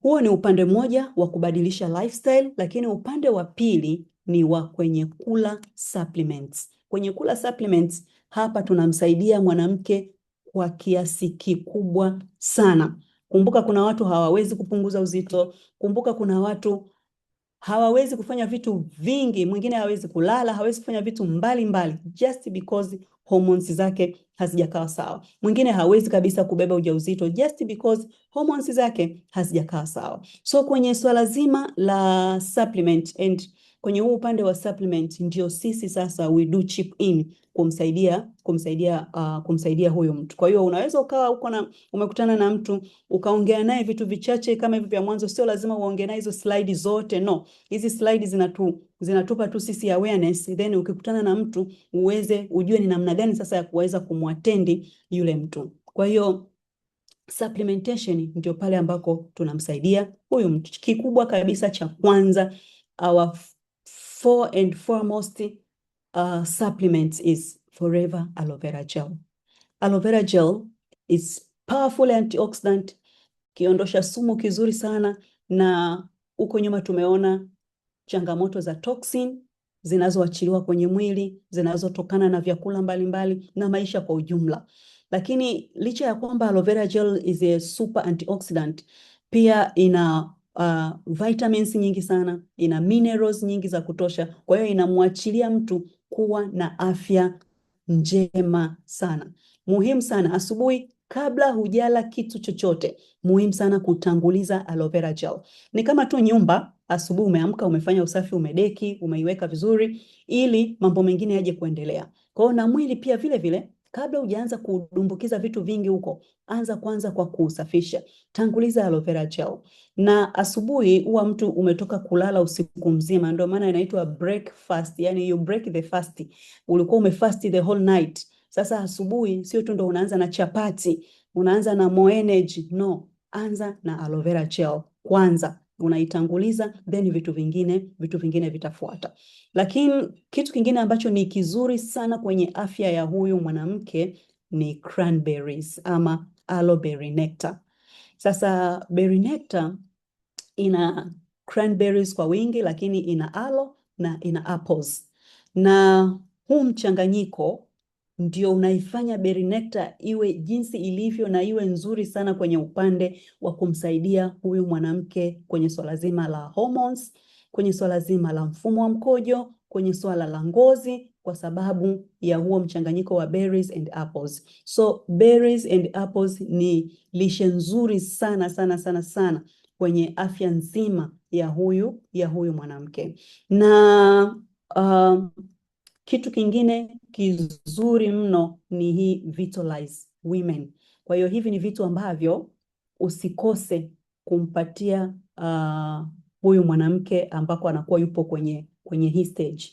huo ni upande mmoja wa kubadilisha lifestyle, lakini upande wa pili ni wa kwenye kula supplements. Kwenye kula supplements, hapa tunamsaidia mwanamke kwa kiasi kikubwa sana. Kumbuka kuna watu hawawezi kupunguza uzito. Kumbuka kuna watu hawawezi kufanya vitu vingi. Mwingine hawezi kulala, hawezi kufanya vitu mbali just because hormones zake hazijakaa sawa. Mwingine hawezi kabisa kubeba ujauzito just because hormones zake hazijakaa sawa. So kwenye swala zima la supplement, and kwenye huu upande wa supplement ndio sisi sasa we do chip in kumsaidia huyo mtu. Kwa hiyo unaweza ukawa umekutana na mtu ukaongea naye vitu vichache kama hivi vya mwanzo, sio lazima uongee naye hizo slide zote, no. Hizi slide zinatupa tu sisi awareness, then ukikutana na mtu ujue ni namna gani sasa ya kuweza kumwatendi yule mtu. Kwa hiyo supplementation ndio pale ambako tunamsaidia huyu mtu. Kikubwa kabisa cha kwanza, our foremost supplements is Forever Aloe Vera Gel. Aloe Vera Gel is powerful antioxidant, kiondosha sumu kizuri sana, na huko nyuma tumeona changamoto za toxin zinazoachiliwa kwenye mwili, zinazotokana na vyakula mbalimbali na maisha kwa ujumla. Lakini licha ya kwamba aloe vera gel is a super antioxidant, pia ina vitamins nyingi sana, ina minerals nyingi za kutosha. Kwa hiyo inamwachilia mtu kuwa na afya njema sana. Muhimu sana asubuhi, kabla hujala kitu chochote, muhimu sana kutanguliza aloe vera gel. Ni kama tu nyumba, asubuhi umeamka, umefanya usafi, umedeki, umeiweka vizuri, ili mambo mengine yaje kuendelea. Kwa hiyo na mwili pia vile vile, kabla hujaanza kudumbukiza vitu vingi huko, anza kwanza kwa kuusafisha. Tanguliza aloe vera gel. Na asubuhi huwa mtu umetoka kulala usiku mzima, ndio maana inaitwa breakfast, yani you break the fast. Ulikuwa umefast the whole night. Sasa asubuhi sio tu ndo unaanza na chapati, unaanza na more energy. No, anza na aloe vera gel kwanza, unaitanguliza, then vitu vingine vitafuata. Lakini kitu kingine ambacho ni kizuri sana kwenye afya ya huyu mwanamke ni cranberries ama aloe berry nectar. Sasa berry nectar ina cranberries kwa wingi, lakini ina aloe na ina apples. Na huu mchanganyiko ndio unaifanya berry nectar iwe jinsi ilivyo na iwe nzuri sana kwenye upande wa kumsaidia huyu mwanamke kwenye swala zima la hormones, kwenye swala zima la mfumo wa mkojo, kwenye swala la ngozi, kwa sababu ya huo mchanganyiko wa berries and apples. So berries and apples ni lishe nzuri sana sana sana sana kwenye afya nzima ya huyu mwanamke. Na kitu kingine kizuri mno ni hii Vitalize Women. Kwa hiyo hivi ni vitu ambavyo usikose kumpatia huyu mwanamke ambako anakuwa yupo kwenye hii stage.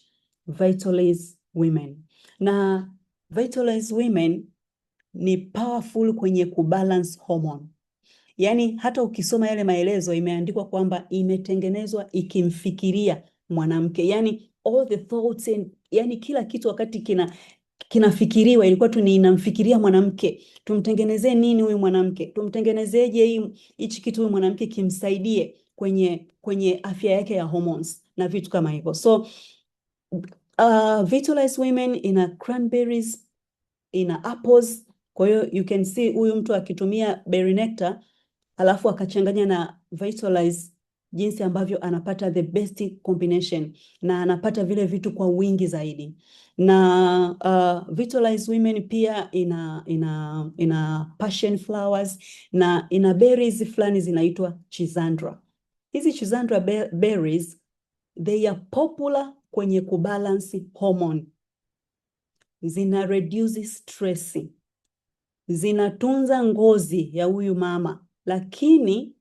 Vitalize Women. Na Vitalize Women ni powerful kwenye kubalance hormone. Yaani hata ukisoma yale maelezo imeandikwa kwamba imetengenezwa ikimfikiria mwanamke. Yaani all the thoughts and yani kila kitu wakati kinafikiriwa ilikuwa tu ni inamfikiria mwanamke. Tumtengenezee nini huyu mwanamke? Tumtengenezeje hichi kitu huyu mwanamke kimsaidie kwenye afya yake ya hormones na vitu kama hivyo. So Vitalize Women ina cranberries, ina apples. Kwa hiyo you can see huyu mtu akitumia berry nectar alafu akachanganya na Vitalize, jinsi ambavyo anapata the best combination na anapata vile vitu kwa wingi zaidi. Na Vitalize Women pia ina passion flowers na ina berries fulani zinaitwa Schisandra. Hizi Schisandra berries they are popular kwenye kubalance hormone. Zina reduce stress, zinatunza ngozi ya huyu mama, lakini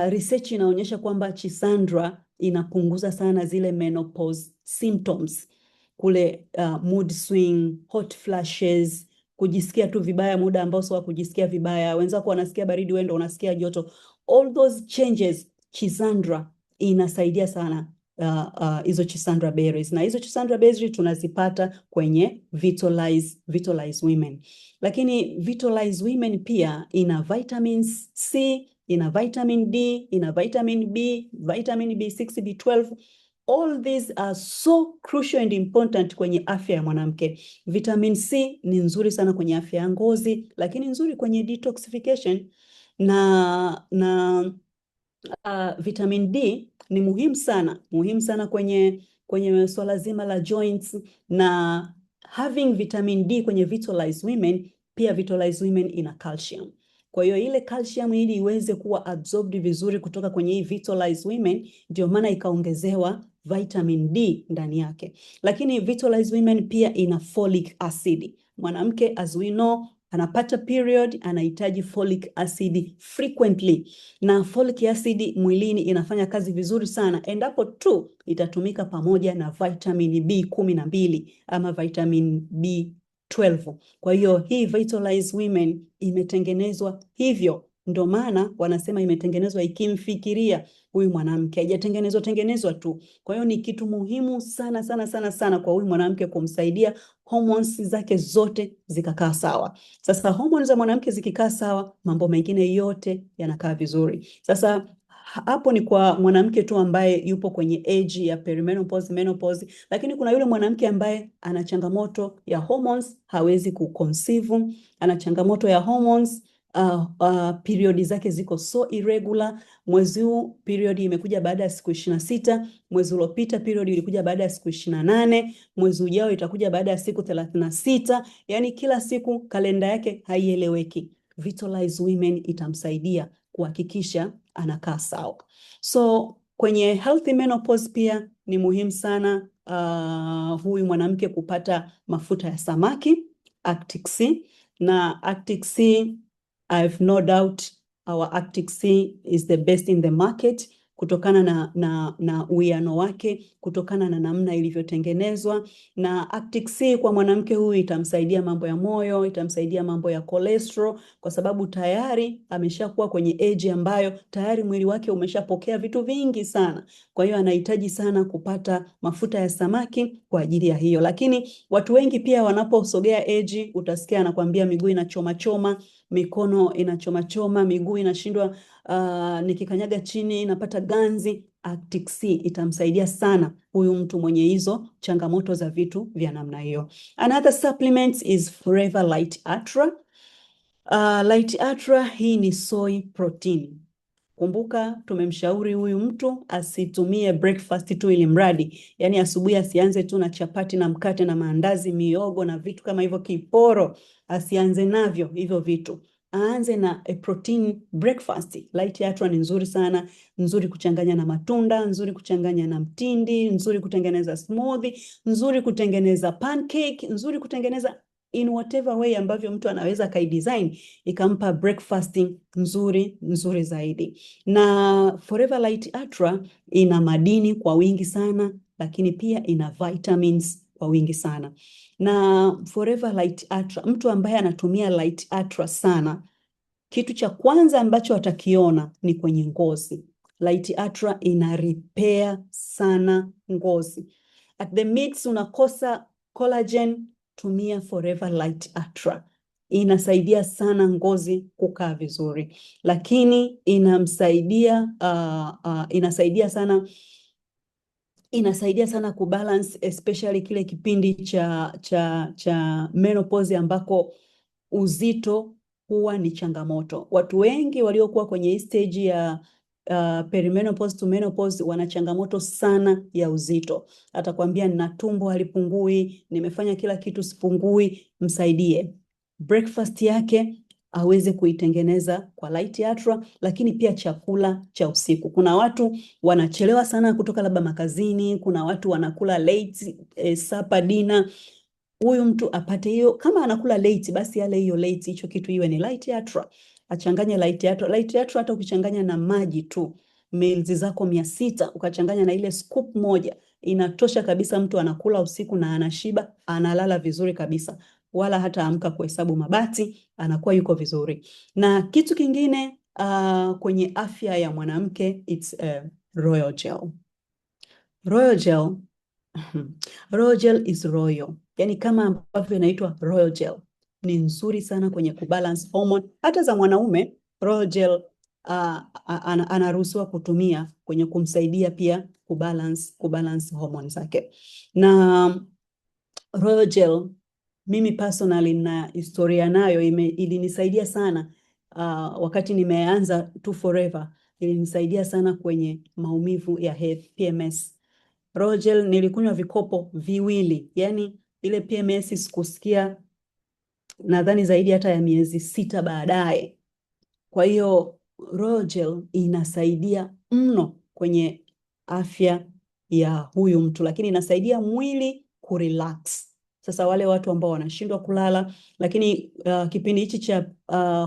research inaonyesha kwamba Schisandra inapunguza sana zile menopause symptoms, kule mood swing, hot flashes, kujisikia tu vibaya muda ambao sio kujisikia vibaya, wenzako wanasikia baridi wewe ndio unasikia joto. All those changes Schisandra inasaidia sana hizo Schisandra berries, na hizo Schisandra berries tunazipata kwenye Vitalize Women. Lakini Vitalize Women pia ina vitamin C, ina vitamin D, ina vitamin B, vitamin B6, B12. All these are so crucial and important kwenye afya ya mwanamke. Vitamin C ni nzuri sana kwenye afya ya ngozi, lakini nzuri kwenye detoxification. Na vitamin D ni muhimu sana kwenye swala zima la joints. Na having vitamin D kwenye Vitalize Women, pia Vitalize Women ina calcium. Kwa hiyo ile calcium ili iweze kuwa absorbed vizuri kutoka kwenye hii Vitalize Women, ndio maana ikaongezewa vitamin D ndani yake. Lakini Vitalize Women pia ina folic acid. Mwanamke as we know anapata period, anahitaji folic acid frequently, na folic acid mwilini inafanya kazi vizuri sana endapo tu itatumika pamoja na vitamin B12 ama vitamin B12. Kwa hiyo hii Vitalize Women imetengenezwa hivyo, ndio maana wanasema imetengenezwa ikimfikiria huyu mwanamke, haijatengenezwa tu. Kwa hiyo ni kitu muhimu sana sana sana sana kwa huyu mwanamke kumsaidia hormones zake zote zikakaa sawa. Sasa hormones za mwanamke zikikaa sawa, mambo mengine yote yanakaa vizuri. Sasa hapo ni kwa mwanamke tu ambaye yupo kwenye age ya perimenopause, menopause, lakini kuna yule mwanamke ambaye ana changamoto ya hormones, hawezi kuconceive, ana changamoto ya hormones, period zake ziko so irregular. Mwezi huu period imekuja baada ya siku 26, mwezi uliopita period ilikuja baada ya siku 28, mwezi ujao itakuja baada ya siku 36, yani kila siku kalenda yake haieleweki. Vitalize Women itamsaidia kuhakikisha anakaa sawa. So kwenye healthy menopause pia ni muhimu sana huyu mwanamke kupata mafuta ya samaki Arctic Sea, na Arctic Sea, I have no doubt our Arctic Sea is the best in the market kutokana na uwiano wake, kutokana na namna ilivyotengenezwa. Na Arctic Sea kwa mwanamke huyu itamsaidia mambo ya moyo, itamsaidia mambo ya cholesterol, kwa sababu tayari ameshakuwa kwenye age ambayo tayari mwili wake umeshapokea vitu vingi sana. Kwa hiyo anahitaji sana kupata mafuta ya samaki kwa ajili ya hiyo. Lakini watu wengi pia wanaposogea age, utasikia anakuambia miguu inachoma choma, mikono inachoma choma, miguu inashindwa, nikikanyaga chini napata ganzi. Arctic Sea itamsaidia sana huyu mtu mwenye hizo changamoto za vitu vya namna hiyo. Another supplement is Forever Light Ultra. Light Ultra hii ni soy protein. Kumbuka tumemshauri huyu mtu asitumie breakfast tu ili mradi. Yani asubuhi asianze tu na chapati na mkate na maandazi, miogo na vitu kama hivyo, kiporo. Asianze navyo hivyo vitu. Aanze na a protein breakfast. Light Ultra ni nzuri sana, nzuri kuchanganya na matunda, nzuri kuchanganya na mtindi, nzuri kutengeneza smoothie, nzuri kutengeneza pancake, nzuri kutengeneza in whatever way ambavyo mtu anaweza kai-design ikampa breakfast nzuri zaidi. Na Forever Light Ultra ina madini kwa wingi sana, lakini pia ina vitamins kwa wingi sana. Na Forever Light Ultra, mtu ambaye anatumia Light Ultra sana, kitu cha kwanza ambacho atakiona ni kwenye ngozi. Light Ultra ina repair sana ngozi. At the mix unakosa collagen, tumia Forever Light Ultra. Inasaidia sana ngozi kukaa vizuri. Lakini inasaidia sana kubalance, especially kile kipindi cha menopause ambako uzito huwa ni changamoto. Watu wengi waliokuwa kwenye stage ya perimenopause to menopause wana changamoto sana ya uzito. Atakwambia nina tumbo halipungui, nimefanya kila kitu sipungui. Msaidie breakfast yake aweze kuitengeneza kwa Light Ultra, lakini pia chakula cha usiku. Kuna watu wanachelewa sana kutoka labda makazini, kuna watu wanakula late supper, dinner. Huyu mtu apate hiyo, kama anakula late basi yale hiyo late, hicho kitu iwe ni Light Ultra. Achanganye Light Ultra. Light Ultra hata ukichanganya na maji tu, mils zako 600, ukachanganya na ile scoop moja, inatosha kabisa. Mtu anakula usiku na anashiba, analala vizuri kabisa. Wala hata amka kuhesabu mabati, anakuwa yuko vizuri. Na kitu kingine kwenye afya ya mwanamke, it's Royal Gel. Royal Gel, Royal Gel is royal. Yani kama ambavyo inaitwa Royal Gel, ni nzuri sana kwenye kubalance hormone. Hata za mwanaume, Royal Gel anaruhusiwa kutumia kwenye kumsaidia pia kubalance hormone zake. Na Royal Gel, mimi personally na historia nayo, ilinisaidia sana wakati nimeanza tu Forever, ilinisaidia sana kwenye maumivu ya hedhi, PMS. Royal Gel nilikunywa vikopo viwili, yani ile PMS sikusikia nadhani zaidi hata ya miezi 6 baadaye. Kwa hiyo Royal Gel inasaidia mno kwenye afya ya huyu mtu, lakini inasaidia mwili kurelax. Sasa wale watu ambao wanashindwa kulala, lakini kipindi hichi cha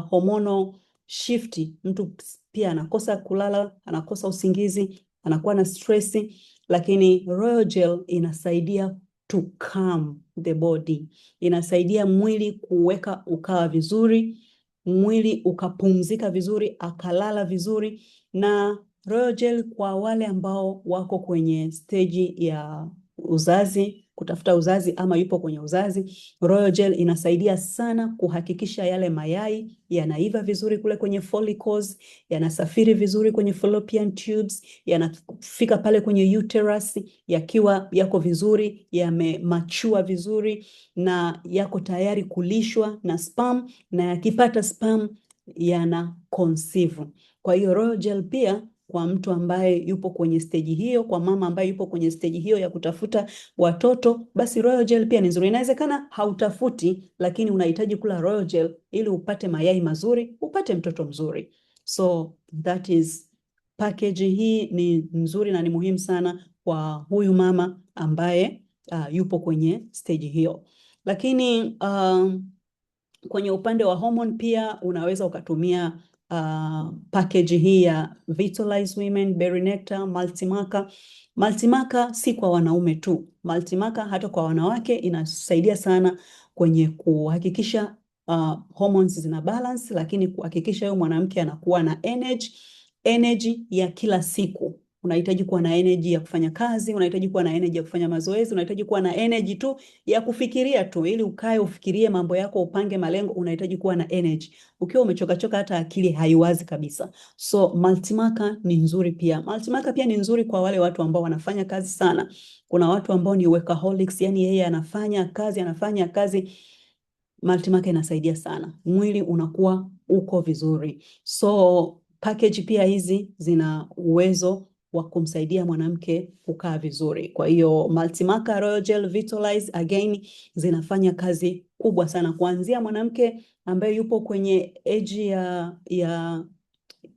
hormonal shift, mtu pia anakosa kulala, anakosa usingizi, anakuwa na stress, lakini Royal Gel inasaidia to calm the body. Inasaidia mwili kuweka ukawa vizuri, mwili ukapumzika vizuri, akalala vizuri. Na Royal Gel kwa wale ambao wako kwenye stage ya uzazi, kutafuta uzazi ama yupo kwenye uzazi, Royal Gel inasaidia sana kuhakikisha yale mayai yanaiva vizuri kule kwenye follicles, yanasafiri vizuri kwenye fallopian tubes, yanafika pale kwenye uterus yakiwa yako vizuri, yamemachua vizuri na yako tayari kulishwa na sperm, na yakipata sperm yana conceive. Kwa hiyo Royal Gel pia kwa mtu ambaye yupo kwenye stage hiyo, kwa mama ambaye yupo kwenye stage hiyo ya kutafuta watoto, basi Royal Gel pia ni nzuri. Inawezekana hautafuti, lakini unahitaji kula Royal Gel ili upate mayai mazuri, upate mtoto mzuri. So that is package hii ni nzuri na ni muhimu sana kwa huyu mama ambaye yupo kwenye stage hiyo. Lakini kwenye upande wa hormone pia unaweza ukatumia package hii ya Vitalize Women, Berry Nectar, Multimaca. Multimaca si kwa wanaume tu. Multimaca hata kwa wanawake inasaidia sana kwenye kuhakikisha hormones zina balance, lakini kuhakikisha huyo mwanamke anakuwa na energy ya kila siku. Unahitaji kuwa na energy ya kufanya kazi, unahitaji kuwa na energy ya kufanya mazoezi, unahitaji kuwa na energy tu ya kufikiria tu, ili ukae ufikirie mambo yako, upange malengo, unahitaji kuwa na energy. Ukiwa umechoka hata akili haiwazi kabisa. So Multimaca ni nzuri pia. Multimaca pia ni nzuri kwa wale watu ambao wanafanya kazi sana. Kuna watu ambao ni workaholics, yani yeye anafanya kazi. Multimaca inasaidia sana. Mwili unakuwa uko vizuri. So package pia hizi zina uwezo wa kumsaidia mwanamke kukaa vizuri. Kwa hiyo Multimaca, Royal Gel, Vitalize again zinafanya kazi kubwa sana kuanzia mwanamke ambaye yupo kwenye age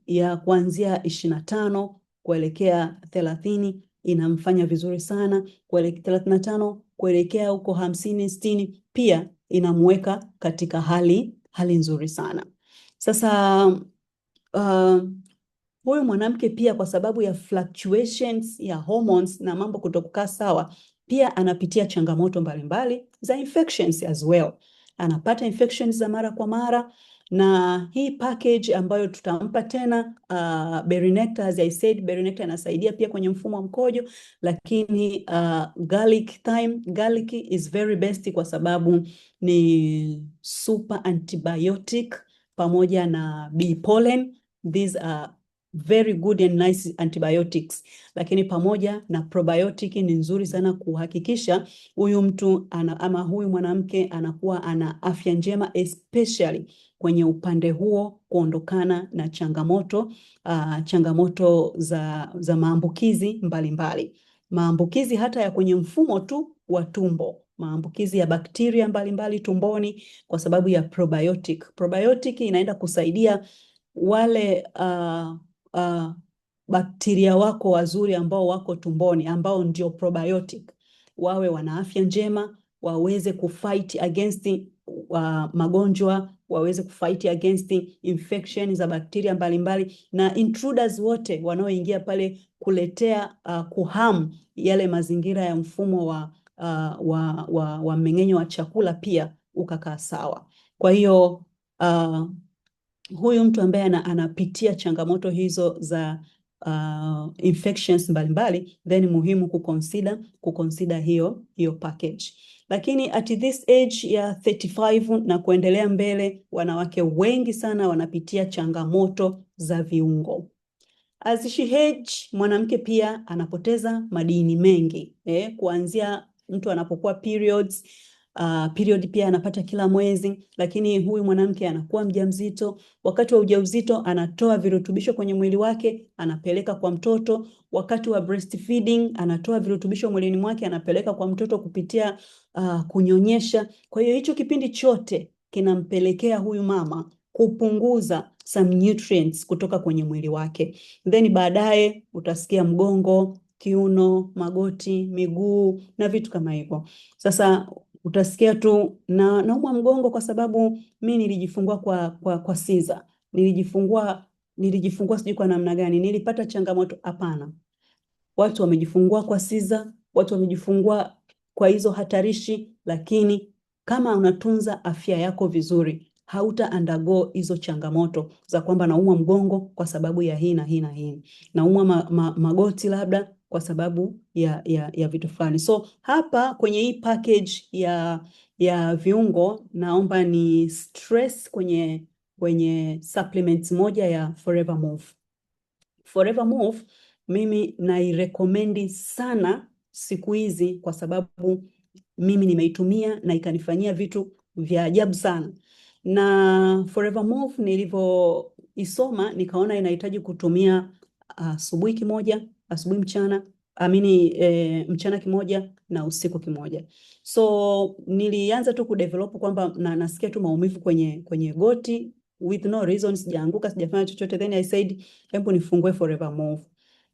ya kuanzia 25 kuelekea 30, inamfanya vizuri sana. Kuelekea 35 kuelekea huko 50, 60 pia inamweka katika hali nzuri sana. Sasa huyu mwanamke pia kwa sababu ya fluctuations ya hormones na mambo kutokukaa sawa, pia anapitia changamoto mbalimbali za infections as well. Anapata infections za mara kwa mara, na hii package ambayo tutampa tena Berry Nectar, as I said, Berry Nectar inasaidia pia kwenye mfumo wa mkojo, lakini garlic is very best kwa sababu ni super antibiotic pamoja na bee pollen. These are very good and nice antibiotics, lakini pamoja na probiotic ni nzuri sana kuhakikisha huyu mtu ama huyu mwanamke anakuwa ana afya njema, especially kwenye upande huo, kuondokana na changamoto za maambukizi mbalimbali. Maambukizi hata ya kwenye mfumo tu wa tumbo, maambukizi ya bakteria mbalimbali tumboni kwa sababu ya probiotic. Probiotic inaenda kusaidia wale bakteria wako wazuri ambao wako tumboni, ambao ndio probiotic, wawe wana afya njema, waweze kufight against magonjwa, waweze kufight against infection za bakteria mbalimbali na intruders wote wanaoingia pale kuletea kuhamu yale mazingira ya mfumo wa mmeng'enyo wa chakula pia ukakaa sawa. Kwa hiyo huyu mtu ambaye anapitia changamoto hizo za infections mbalimbali, then muhimu kuconsider hiyo package. Lakini at this age ya 35 na kuendelea mbele, wanawake wengi sana wanapitia changamoto za viungo. As she age, mwanamke pia anapoteza madini mengi, kuanzia mtu anapokuwa period pia anapata kila mwezi, lakini huyu mwanamke anakuwa mjamzito. Wakati wa ujauzito anatoa virutubisho kwenye mwili wake, anapeleka kwa mtoto. Wakati wa breastfeeding anatoa virutubisho mwilini mwake, anapeleka kwa mtoto kupitia kunyonyesha. Kwa hiyo hicho kipindi chote kinampelekea huyu mama kupunguza some nutrients kutoka kwenye mwili wake. Then baadaye utasikia mgongo, kiuno, magoti, miguu na vitu kama hivyo. Sasa utasikia tu naumwa mgongo kwa sababu mimi nilijifungua kwa siza. Nilijifungua sijui kwa namna gani, nilipata changamoto. Hapana. Watu wamejifungua kwa siza, watu wamejifungua kwa hizo hatarishi, lakini kama unatunza afya yako vizuri, hauta undergo hizo changamoto za kwamba naumwa mgongo kwa sababu ya hii na hii na hii. Naumwa magoti labda kwa sababu ya vitu fulani. So hapa kwenye hii package ya viungo naomba ni stress kwenye supplements moja ya Forever Move. Forever Move mimi nairekomendi sana siku hizi kwa sababu mimi nimeitumia na ikanifanyia vitu vya ajabu sana. Na Forever Move nilivyoisoma nikaona inahitaji kutumia asubuhi kimoja, asubuhi mchana, mchana kimoja na usiku kimoja. So nilianza tu kudevelop kwamba nasikia tu maumivu kwenye goti with no reason, sijaanguka, sijafanya chochote, then I said hebu nifungue Forever Move.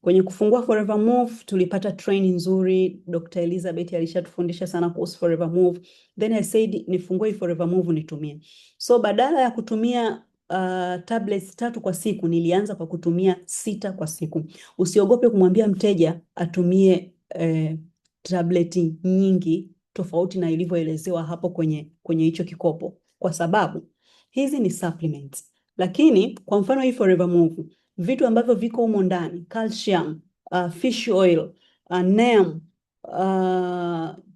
Kwenye kufungua Forever Move tulipata training nzuri, Dr. Elizabeth alishatufundisha sana kuhusu Forever Move. Then I said nifungue Forever Move nitumie. So badala ya kutumia tablets 3 kwa siku nilianza kwa kutumia 6 kwa siku. Usiogope kumwambia mteja atumie tableti nyingi tofauti na ilivyoelezewa hapo kwenye hicho kikopo, kwa sababu hizi ni supplements. Lakini kwa mfano hii Forever Move, vitu ambavyo viko humo ndani, calcium, fish oil, neem,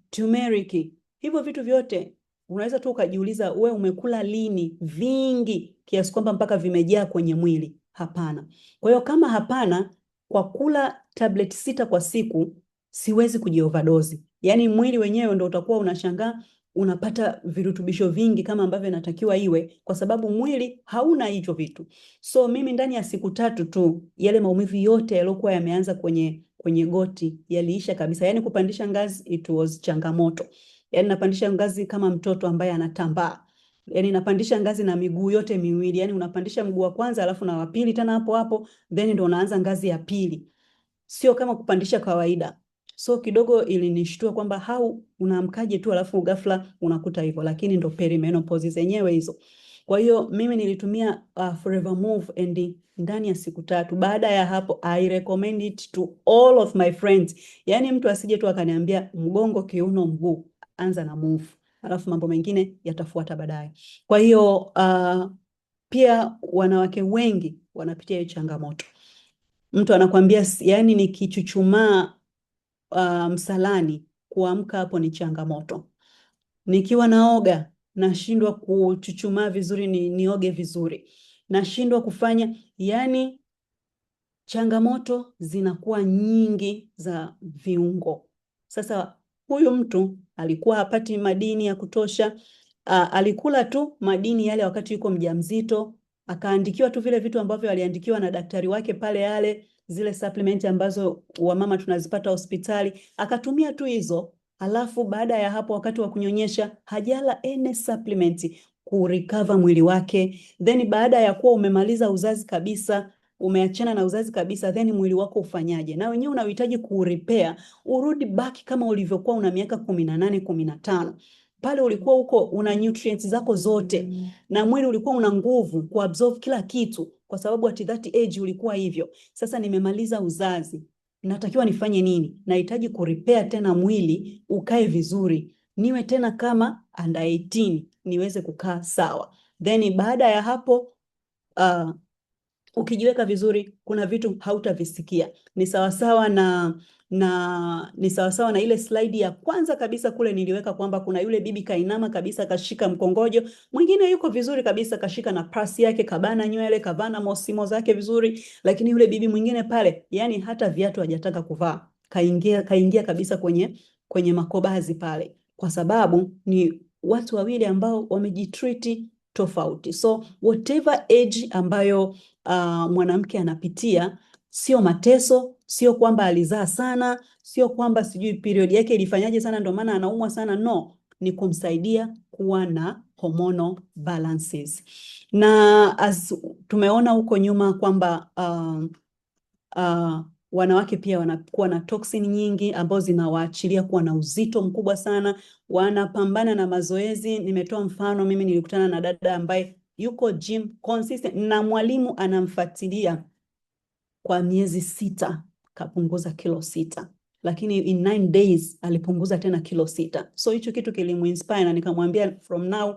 turmeric, hivyo vitu vyote unaweza tu ukajiuliza wewe umekula lini vingi kiasi kwamba mpaka vimejaa kwenye mwili? Hapana. Kwa hiyo kama hapana, kwa kula tablet 6 kwa siku siwezi kujioverdoze. Yaani mwili wenyewe ndio utakuwa unashangaa unapata virutubisho vingi kama ambavyo inatakiwa iwe, kwa sababu mwili hauna hivyo vitu. So mimi ndani ya siku 3 tu yale maumivu yote yaliokuwa yameanza kwenye goti yaliisha kabisa. Yaani kupandisha ngazi it was changamoto. Yaani napandisha ngazi kama mtoto ambaye anatambaa. Yaani napandisha ngazi na miguu yote miwili. Yaani unapandisha mguu wa kwanza alafu na wa pili tena hapo then ndio unaanza ngazi ya pili. Sio kama kupandisha kawaida. So kidogo ilinishtua kwamba unaamkaje tu alafu ghafla unakuta hivyo, lakini ndo perimenopause zenyewe hizo. Kwa hiyo mimi nilitumia Forever Move and ndani ya siku 3. Baada ya hapo I recommend it to all of my friends. Yaani mtu asije tu akaniambia mgongo, kiuno, mguu, anza na Move. Alafu mambo mengine yatafuata baadaye. Kwa hiyo pia wanawake wengi wanapitia hiyo changamoto. Mtu anakuambia yani nikichuchumaa msalani kuamka hapo ni changamoto. Nikiwa naoga nashindwa kuchuchumaa vizuri, nioge vizuri. Nashindwa kufanya, yani changamoto zinakuwa nyingi za viungo. Sasa huyu mtu alikuwa hapati madini ya kutosha, alikula tu madini yale wakati yuko mjamzito, akaandikiwa tu vile vitu ambavyo aliandikiwa na daktari wake pale, zile supplement ambazo wamama tunazipata hospitali, akatumia tu hizo. Alafu baada ya hapo wakati wa kunyonyesha hajala any supplement kurecover mwili wake. Then baada ya kuwa umemaliza uzazi kabisa, umeachana na uzazi kabisa, then mwili wako ufanyaje? Na wenyewe unahitaji kurepair, urudi back kama ulivyokuwa una miaka 18, 15. Pale ulikuwa uko una nutrients zako zote na mwili ulikuwa una nguvu kuabsorb kila kitu, kwa sababu at that age ulikuwa hivyo. Sasa nimemaliza uzazi, natakiwa nifanye nini? Nahitaji kurepair tena mwili ukae vizuri, niwe tena kama under 18, niweze kukaa sawa. Then baada ya hapo ukijiweka vizuri, kuna vitu hautavisikia. Ni sawasawa na ile slide ya kwanza kabisa kule niliweka kwamba kuna yule bibi kainama kabisa kashika mkongojo, mwingine yuko vizuri kabisa kashika na pasi yake, kabana nywele, kavana mosimo zake vizuri, lakini yule bibi mwingine pale, yani hata viatu hajataka kuvaa, kaingia kabisa kwenye makobazi pale, kwa sababu ni watu wawili ambao wamejitreat tofauti. So whatever age ambayo mwanamke anapitia, sio mateso, sio kwamba alizaa sana, sio kwamba sijui period yake ilifanyaje sana ndio maana anaumwa sana, no, ni kumsaidia kuwa na hormonal balances. Na as tumeona huko nyuma kwamba wanawake pia wanakuwa na toxin nyingi ambazo zinawaachilia kuwa na uzito mkubwa sana, wanapambana na mazoezi. Nimetoa mfano, mimi nilikutana na dada ambaye yuko gym consistent na mwalimu anamfuatilia kwa miezi 6, kapunguza kilo 6, lakini in 9 days alipunguza tena kilo 6. So hicho kitu kilimuinspire na nikamwambia from now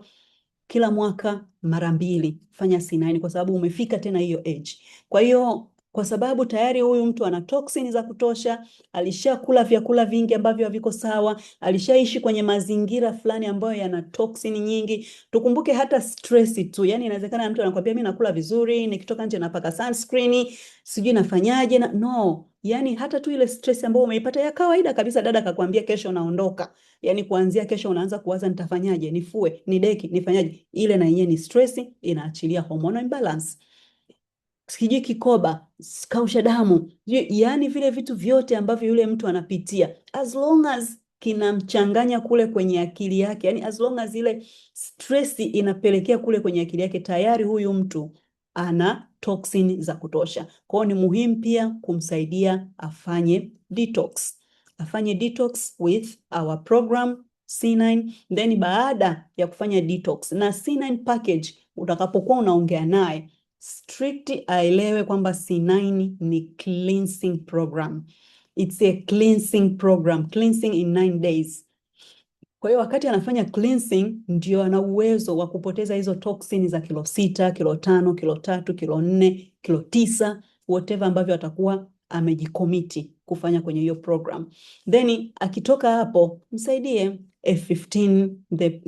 kila mwaka mara 2 fanya C9 kwa sababu umefika tena hiyo age. Kwa hiyo kwa sababu tayari huyu mtu ana toksini za kutosha, alishakula vyakula vingi ambavyo haviko sawa, alishaishi kwenye mazingira fulani ambayo yana toksini nyingi. Tukumbuke hata stress tu, yani inawezekana mtu anakuambia mimi nakula vizuri, nikitoka nje napaka sunscreen, sijui nafanyaje na no, yani hata tu ile stress ambayo umeipata ya kawaida kabisa, dada akakwambia kesho naondoka, yani kuanzia kesho unaanza kuwaza nitafanyaje, nifue, nideki, nifanyaje, ile na yenyewe ni stress, inaachilia hormonal imbalance. Sijui kikoba, kausha damu, yani vile vitu vyote ambavyo yule mtu anapitia, as long as kinamchanganya kule kwenye akili yake, yani as long as ile stress inapelekea kule kwenye akili yake, tayari huyu mtu ana toxin za kutosha. Kwa hiyo ni muhimu pia kumsaidia afanye detox with our program C9. Then baada ya kufanya detox na C9 package, utakapokuwa unaongea naye strict aelewe kwamba C9 ni cleansing program. It's a cleansing program, cleansing in 9 days. Kwa hiyo wakati anafanya cleansing ndio ana uwezo wa kupoteza hizo toxini za kilo 6, kilo 5, kilo 3, kilo 4, kilo 9, whatever ambavyo atakuwa amejikomiti kufanya kwenye hiyo program. Then akitoka hapo msaidie F15,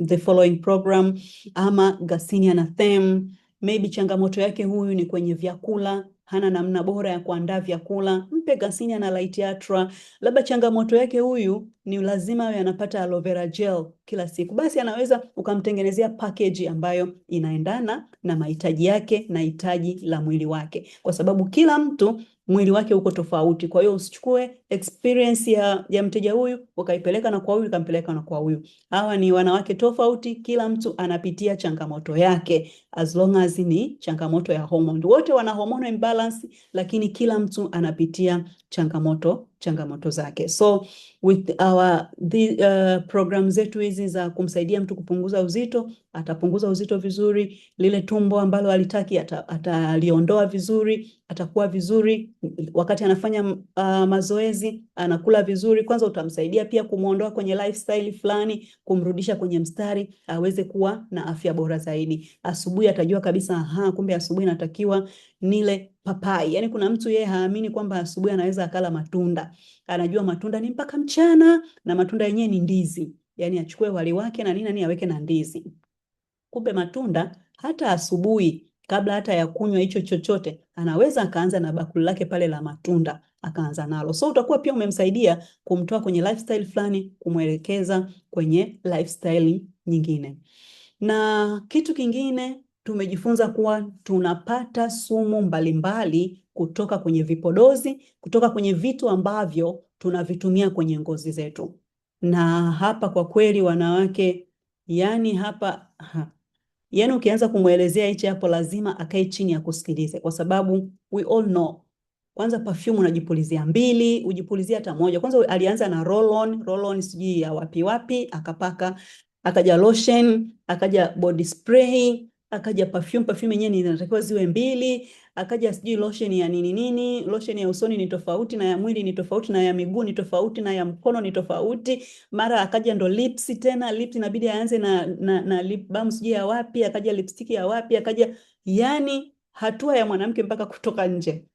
the following program, ama Garcinia na Them. Maybe changamoto yake huyu ni kwenye vyakula, hana namna bora ya kuandaa vyakula, mpe Garcinia na Light Yatra. Labda changamoto yake huyu ni lazima awe anapata aloe vera gel kila siku, basi anaweza ukamtengenezea package ambayo inaendana na mahitaji yake na hitaji la mwili wake, kwa sababu kila mtu mwili wake uko tofauti. Kwa hiyo usichukue experience ya mteja huyu ukaipeleka na kwa huyu ukampeleka na kwa huyu. Hawa ni wanawake tofauti, kila mtu anapitia changamoto yake, as long as ni changamoto ya hormone. Wote wana hormonal imbalance, lakini kila mtu anapitia changamoto zake. So with program zetu hizi za kumsaidia mtu kupunguza uzito, atapunguza uzito vizuri, lile tumbo ambalo alitaki ataliondoa vizuri, atakuwa vizuri. Wakati anafanya mazoezi, anakula vizuri. Kwanza utamsaidia pia kumuondoa kwenye lifestyle fulani, kumrudisha kwenye mstari, aweze kuwa na afya bora zaidi. Asubuhi atajua kabisa, kumbe asubuhi natakiwa nile papai. Yani kuna mtu yeye haamini kwamba asubuhi anaweza akala matunda. Anajua matunda ni mpaka mchana, na matunda yenyewe ni ndizi. Yani achukue wali wake na nini aweke na ndizi. Kumbe matunda hata asubuhi, kabla hata ya kunywa hicho chochote, anaweza akaanza na bakuli lake pale la matunda, akaanza nalo. So utakuwa pia umemsaidia kumtoa kwenye lifestyle fulani, kumwelekeza kwenye lifestyle nyingine. Na kitu kingine tumejifunza kuwa tunapata sumu mbalimbali kutoka kwenye vipodozi, kutoka kwenye vitu ambavyo tunavitumia kwenye ngozi zetu. Na hapa kwa kweli wanawake, yani ukianza kumwelezea hichi hapo lazima akae chini ya kusikilize, kwa sababu we all know. Kwanza perfume unajipulizia 2, ujipulizia hata moja. Kwanza alianza na roll on sijui ya wapi akapaka, akaja lotion, akaja body spray, akaja perfume yenyewe inatakiwa ziwe 2, akaja sijui lotion ya nini, lotion ya usoni ni tofauti na ya mwili ni tofauti, na ya miguu ni tofauti, na ya mkono ni tofauti. Mara akaja ndo lips tena, lips inabidi aanze na lip balm sijui ya wapi, akaja lipstick ya wapi, akaja, yani hatua ya mwanamke mpaka kutoka nje.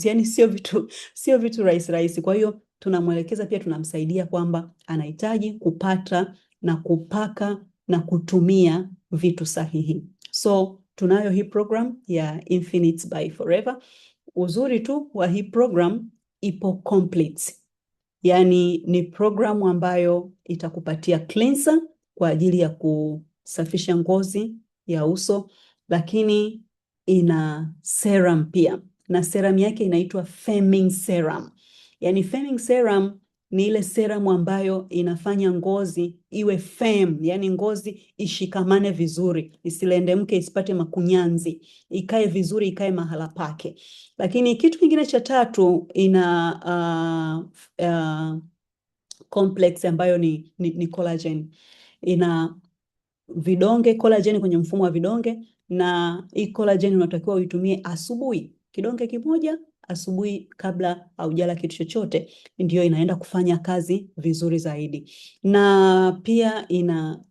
Yani sio vitu rahisi. Kwa hiyo tunamwelekeza pia, tunamsaidia kwamba anahitaji kupata na kupaka na kutumia vitu sahihi. So tunayo hii program ya Infinite by Forever. Uzuri tu wa hii program ipo complete. Yani ni program ambayo itakupatia cleanser kwa ajili ya kusafisha ngozi ya uso, lakini ina serum pia. Na serum yake inaitwa Firming Serum. Yani Firming Serum ni ile serum ambayo inafanya ngozi iwe firm, yani ngozi ishikamane vizuri, isilendemke, isipate makunyanzi, ikae vizuri, ikae mahala pake. Lakini kitu kingine cha tatu, ina complex ambayo ni collagen. Ina vidonge collagen kwenye mfumo wa vidonge, na hii collagen unatakiwa uitumie asubuhi, kidonge kimoja asubuhi kabla haujala kitu chochote, ndio inaenda kufanya kazi vizuri zaidi. Na pia ina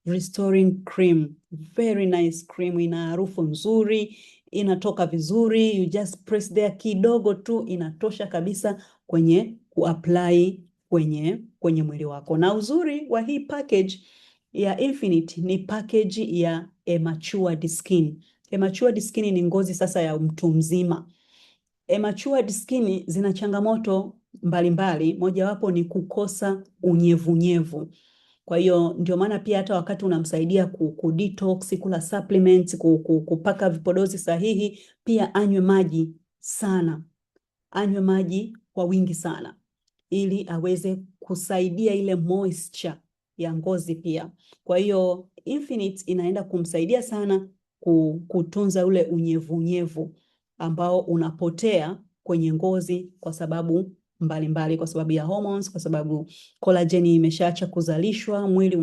restoring cream, very nice cream, ina harufu nzuri, inatoka vizuri, you just press there kidogo tu, inatosha kabisa kwenye kuapply kwenye mwili wako. Na uzuri wa hii package ya Infinite ni package ya a matured skin. A matured skin ni ngozi sasa ya mtu mzima. A matured skin zina changamoto mbalimbali, mojawapo ni kukosa unyevunyevu. Kwa hiyo ndio maana pia hata wakati unamsaidia ku detox, kula supplements, kupaka vipodozi sahihi, pia anywe maji sana. Anywe maji kwa wingi sana ili aweze kusaidia ile moisture ya ngozi pia. Kwa hiyo Infinite inaenda kumsaidia sana kutunza ule unyevunyevu ambao unapotea kwenye ngozi kwa sababu mbalimbali, kwa sababu ya hormones, kwa sababu collagen imeshaacha kuzalishwa, mwili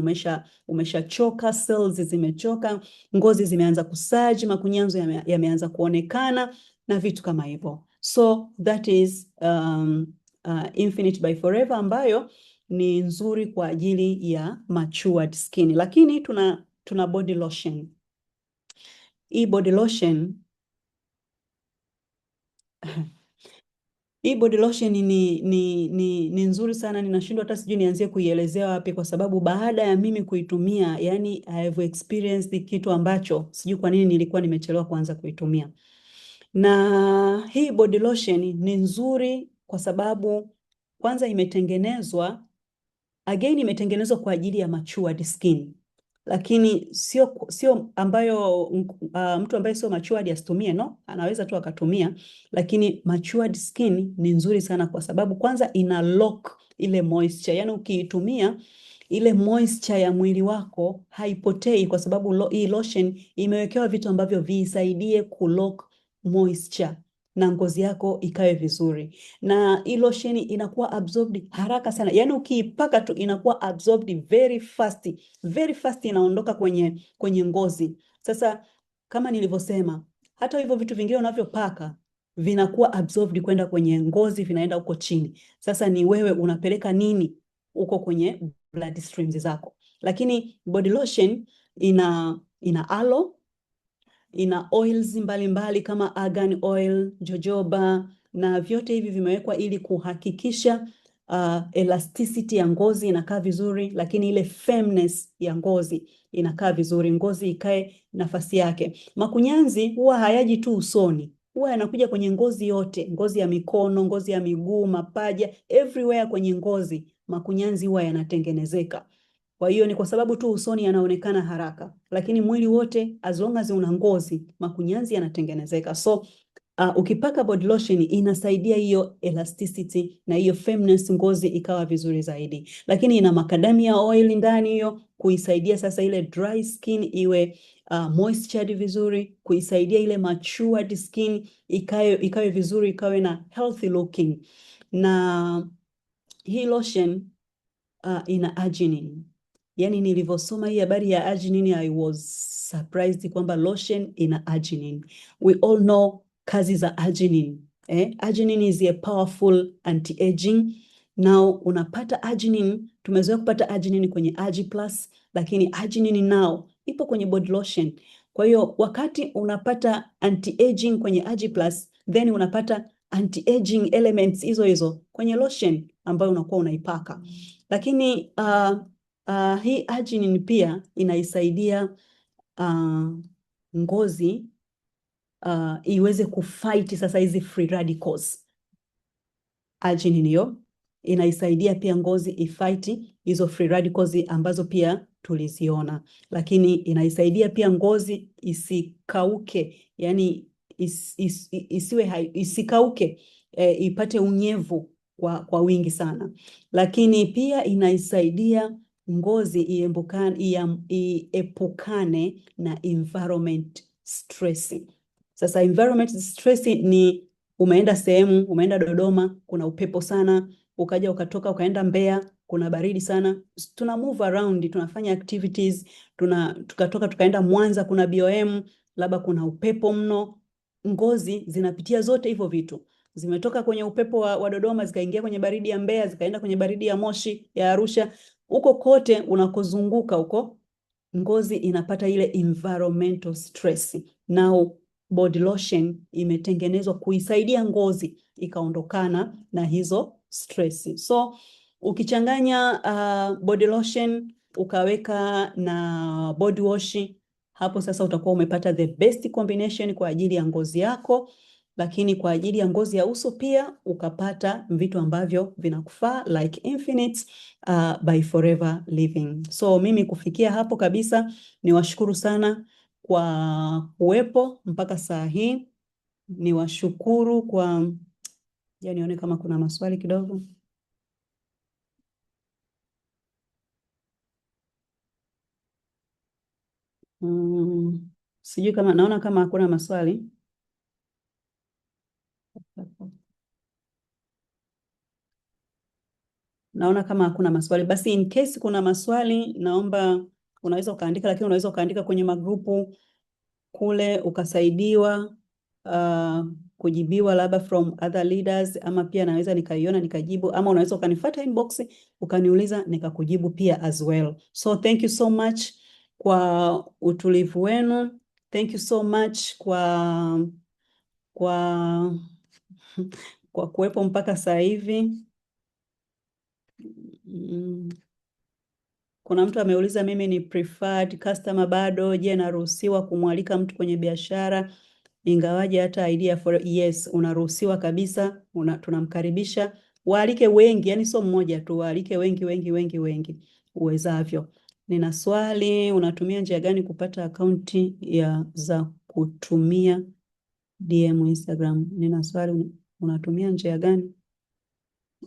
umeshachoka, cells zimechoka, ngozi zimeanza kusaji, makunyanzo yameanza kuonekana na vitu kama hivyo. So that is Infinite by Forever, ambayo ni nzuri kwa ajili ya matured skin. Lakini tuna body lotion. Hii body lotion hii body lotion ni nzuri sana, ninashindwa hata sijui nianzie kuielezea wapi, kwa sababu baada ya mimi kuitumia, yani I have experienced kitu ambacho sijui kwa nini nilikuwa nimechelewa kuanza kuitumia. Na hii body lotion ni nzuri kwa sababu kwanza imetengenezwa kwa ajili ya matured skin. Lakini sio ambayo mtu ambaye sio matured asitumie, no, anaweza tu akatumia, lakini matured skin ni nzuri sana kwa sababu kwanza ina lock ile moisture. Yani ukiitumia ile moisture ya mwili wako haipotei, kwa sababu hii lotion imewekewa vitu ambavyo visaidie kulock moisture na ngozi yako ikawe vizuri. Na hii lotion inakuwa absorbed haraka sana. Yani ukiipaka tu inakuwa absorbed very fast, inaondoka kwenye ngozi. Sasa kama nilivyosema, hata hivyo vitu vingine unavyopaka vinakuwa absorbed kwenda kwenye ngozi, vinaenda huko chini. Sasa ni wewe unapeleka nini huko kwenye blood streams zako. Lakini body lotion ina aloe, ina oils mbalimbali kama argan oil, jojoba, na vyote hivi vimewekwa ili kuhakikisha elasticity ya ngozi inakaa vizuri, lakini ile firmness ya ngozi inakaa vizuri, ngozi ikae nafasi yake. Makunyanzi huwa hayaji tu usoni, huwa yanakuja kwenye ngozi yote, ngozi ya mikono, ngozi ya miguu, mapaja, everywhere kwenye ngozi makunyanzi huwa yanatengenezeka. Kwa hiyo ni kwa sababu tu usoni yanaonekana haraka, lakini mwili wote as long as una ngozi, makunyanzi yanatengenezeka. So ukipaka body lotion inasaidia hiyo elasticity na hiyo firmness, ngozi ikawa vizuri zaidi. Lakini ina macadamia oil ndani hiyo, kuisaidia sasa ile dry skin iwe moistured vizuri, kuisaidia ile matured skin ikawe vizuri, ikawe na healthy looking. Na hii lotion ina arginine. Yani nilivyosoma hii habari ya arginine, I was surprised kwamba lotion ina arginine. We all know kazi za arginine. Arginine is a powerful anti-aging. Now unapata arginine, tumezoea kupata arginine kwenye Agiplus, lakini arginine now ipo kwenye body lotion. Kwa hiyo wakati unapata anti-aging kwenye Agiplus, then unapata anti-aging elements hizo kwenye lotion ambayo unakuwa unaipaka. Lakini hii arginine pia inaisaidia ngozi iweze kufight sasa hizi free radicals. Arginine hiyo inaisaidia pia ngozi ifight hizo free radicals ambazo pia tuliziona. Lakini inaisaidia pia ngozi isikauke, yani isikauke, ipate unyevu kwa wingi sana. Lakini pia inaisaidia ngozi iepukane na environment stress. Sasa environment stress ni umeenda sehemu, umeenda Dodoma, kuna upepo sana, ukaja ukatoka ukaenda Mbeya, kuna baridi sana. Tuna move around, tunafanya activities, tukatoka tukaenda Mwanza, kuna BOM, labda kuna upepo mno. Ngozi zinapitia zote hivyo vitu. Zimetoka kwenye upepo wa Dodoma, zikaingia kwenye baridi ya Mbeya, zikaenda kwenye baridi ya Moshi, ya Arusha. Huko kote unakozunguka huko, ngozi inapata ile environmental stress. Now body lotion imetengenezwa kuisaidia ngozi ikaondokana na hizo stress. So ukichanganya body lotion ukaweka na body wash, hapo sasa utakuwa umepata the best combination kwa ajili ya ngozi yako, lakini kwa ajili ya ngozi ya uso pia ukapata vitu ambavyo vinakufaa like Infinite by Forever Living. So mimi kufikia hapo kabisa, niwashukuru sana kwa kuwepo mpaka saa hii. Niwashukuru kwa, ya nione kama kuna maswali kidogo. Sijui kama, naona kama hakuna maswali. Naona kama hakuna maswali. Basi in case kuna maswali, naomba unaweza ukaandika, lakini unaweza ukaandika kwenye magrupu kule ukasaidiwa kujibiwa labda from other leaders, ama pia naweza nikaiona nikajibu, ama unaweza ukanifuata inbox ukaniuliza nikakujibu pia as well. So thank you so much kwa utulivu wenu. Thank you so much kwa kuwepo mpaka sasa hivi. Kuna mtu ameuliza mimi ni preferred customer bado, je, naruhusiwa kumwalika mtu kwenye biashara ingawaje hata idea for... Yes, unaruhusiwa kabisa, tunamkaribisha. Waalike wengi, yani sio mmoja tu, waalike wengi uwezavyo. Nina swali, unatumia njia gani kupata akaunti za kutumia DM Instagram? Nina swali, unatumia njia gani?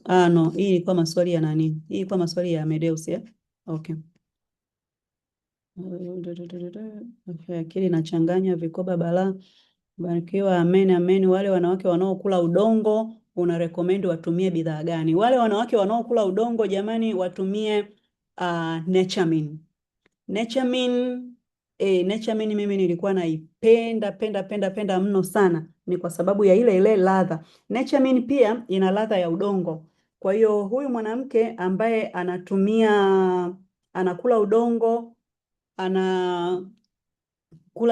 No, hii ilikuwa maswali ya nani? Hii ilikuwa maswali ya Medeus, ya? Okay. Akili inachanganya vikoba balaa. Barikiwa, amen, amen. Wale wanawake wanaokula udongo una recommend watumie bidhaa gani? Wale wanawake wanaokula udongo jamani, watumie Naturemin. Naturemin mimi nilikuwa naipenda mno sana, ni kwa sababu ya ile ladha. Naturemin pia ina ladha ya udongo. Kwa hiyo huyu mwanamke ambaye anakula udongo, anakula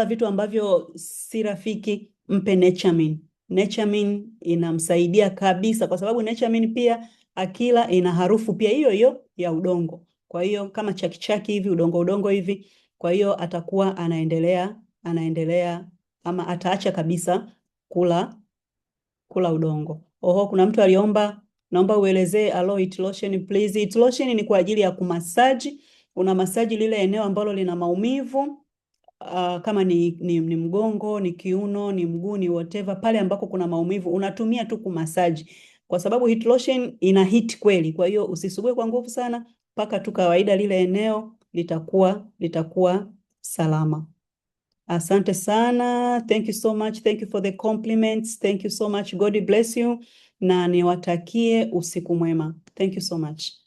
vitu ambavyo si rafiki, mpe Naturemin. Naturemin inamsaidia kabisa, kwa sababu Naturemin pia akila ina harufu pia hiyo ya udongo. Kwa hiyo kama chakichaki hivi, udongo hivi, kwa hiyo atakuwa anaendelea ama ataacha kabisa kula udongo. Kuna mtu aliomba, naomba uelezee Aloe It Lotion please. It Lotion ni kwa ajili ya kumasaji, una masaji lile eneo ambalo lina maumivu, kama ni mgongo, ni kiuno, ni mguu, ni whatever, pale ambako kuna maumivu unatumia tu kumasaji, kwa sababu It Lotion ina hit kweli. Kwa hiyo usisugue kwa nguvu sana, paka tu kawaida, lile eneo litakuwa salama. Asante sana. Thank you so much. Thank you for the compliments. Thank you so much. God bless you. Na niwatakie usiku mwema. Thank you so much.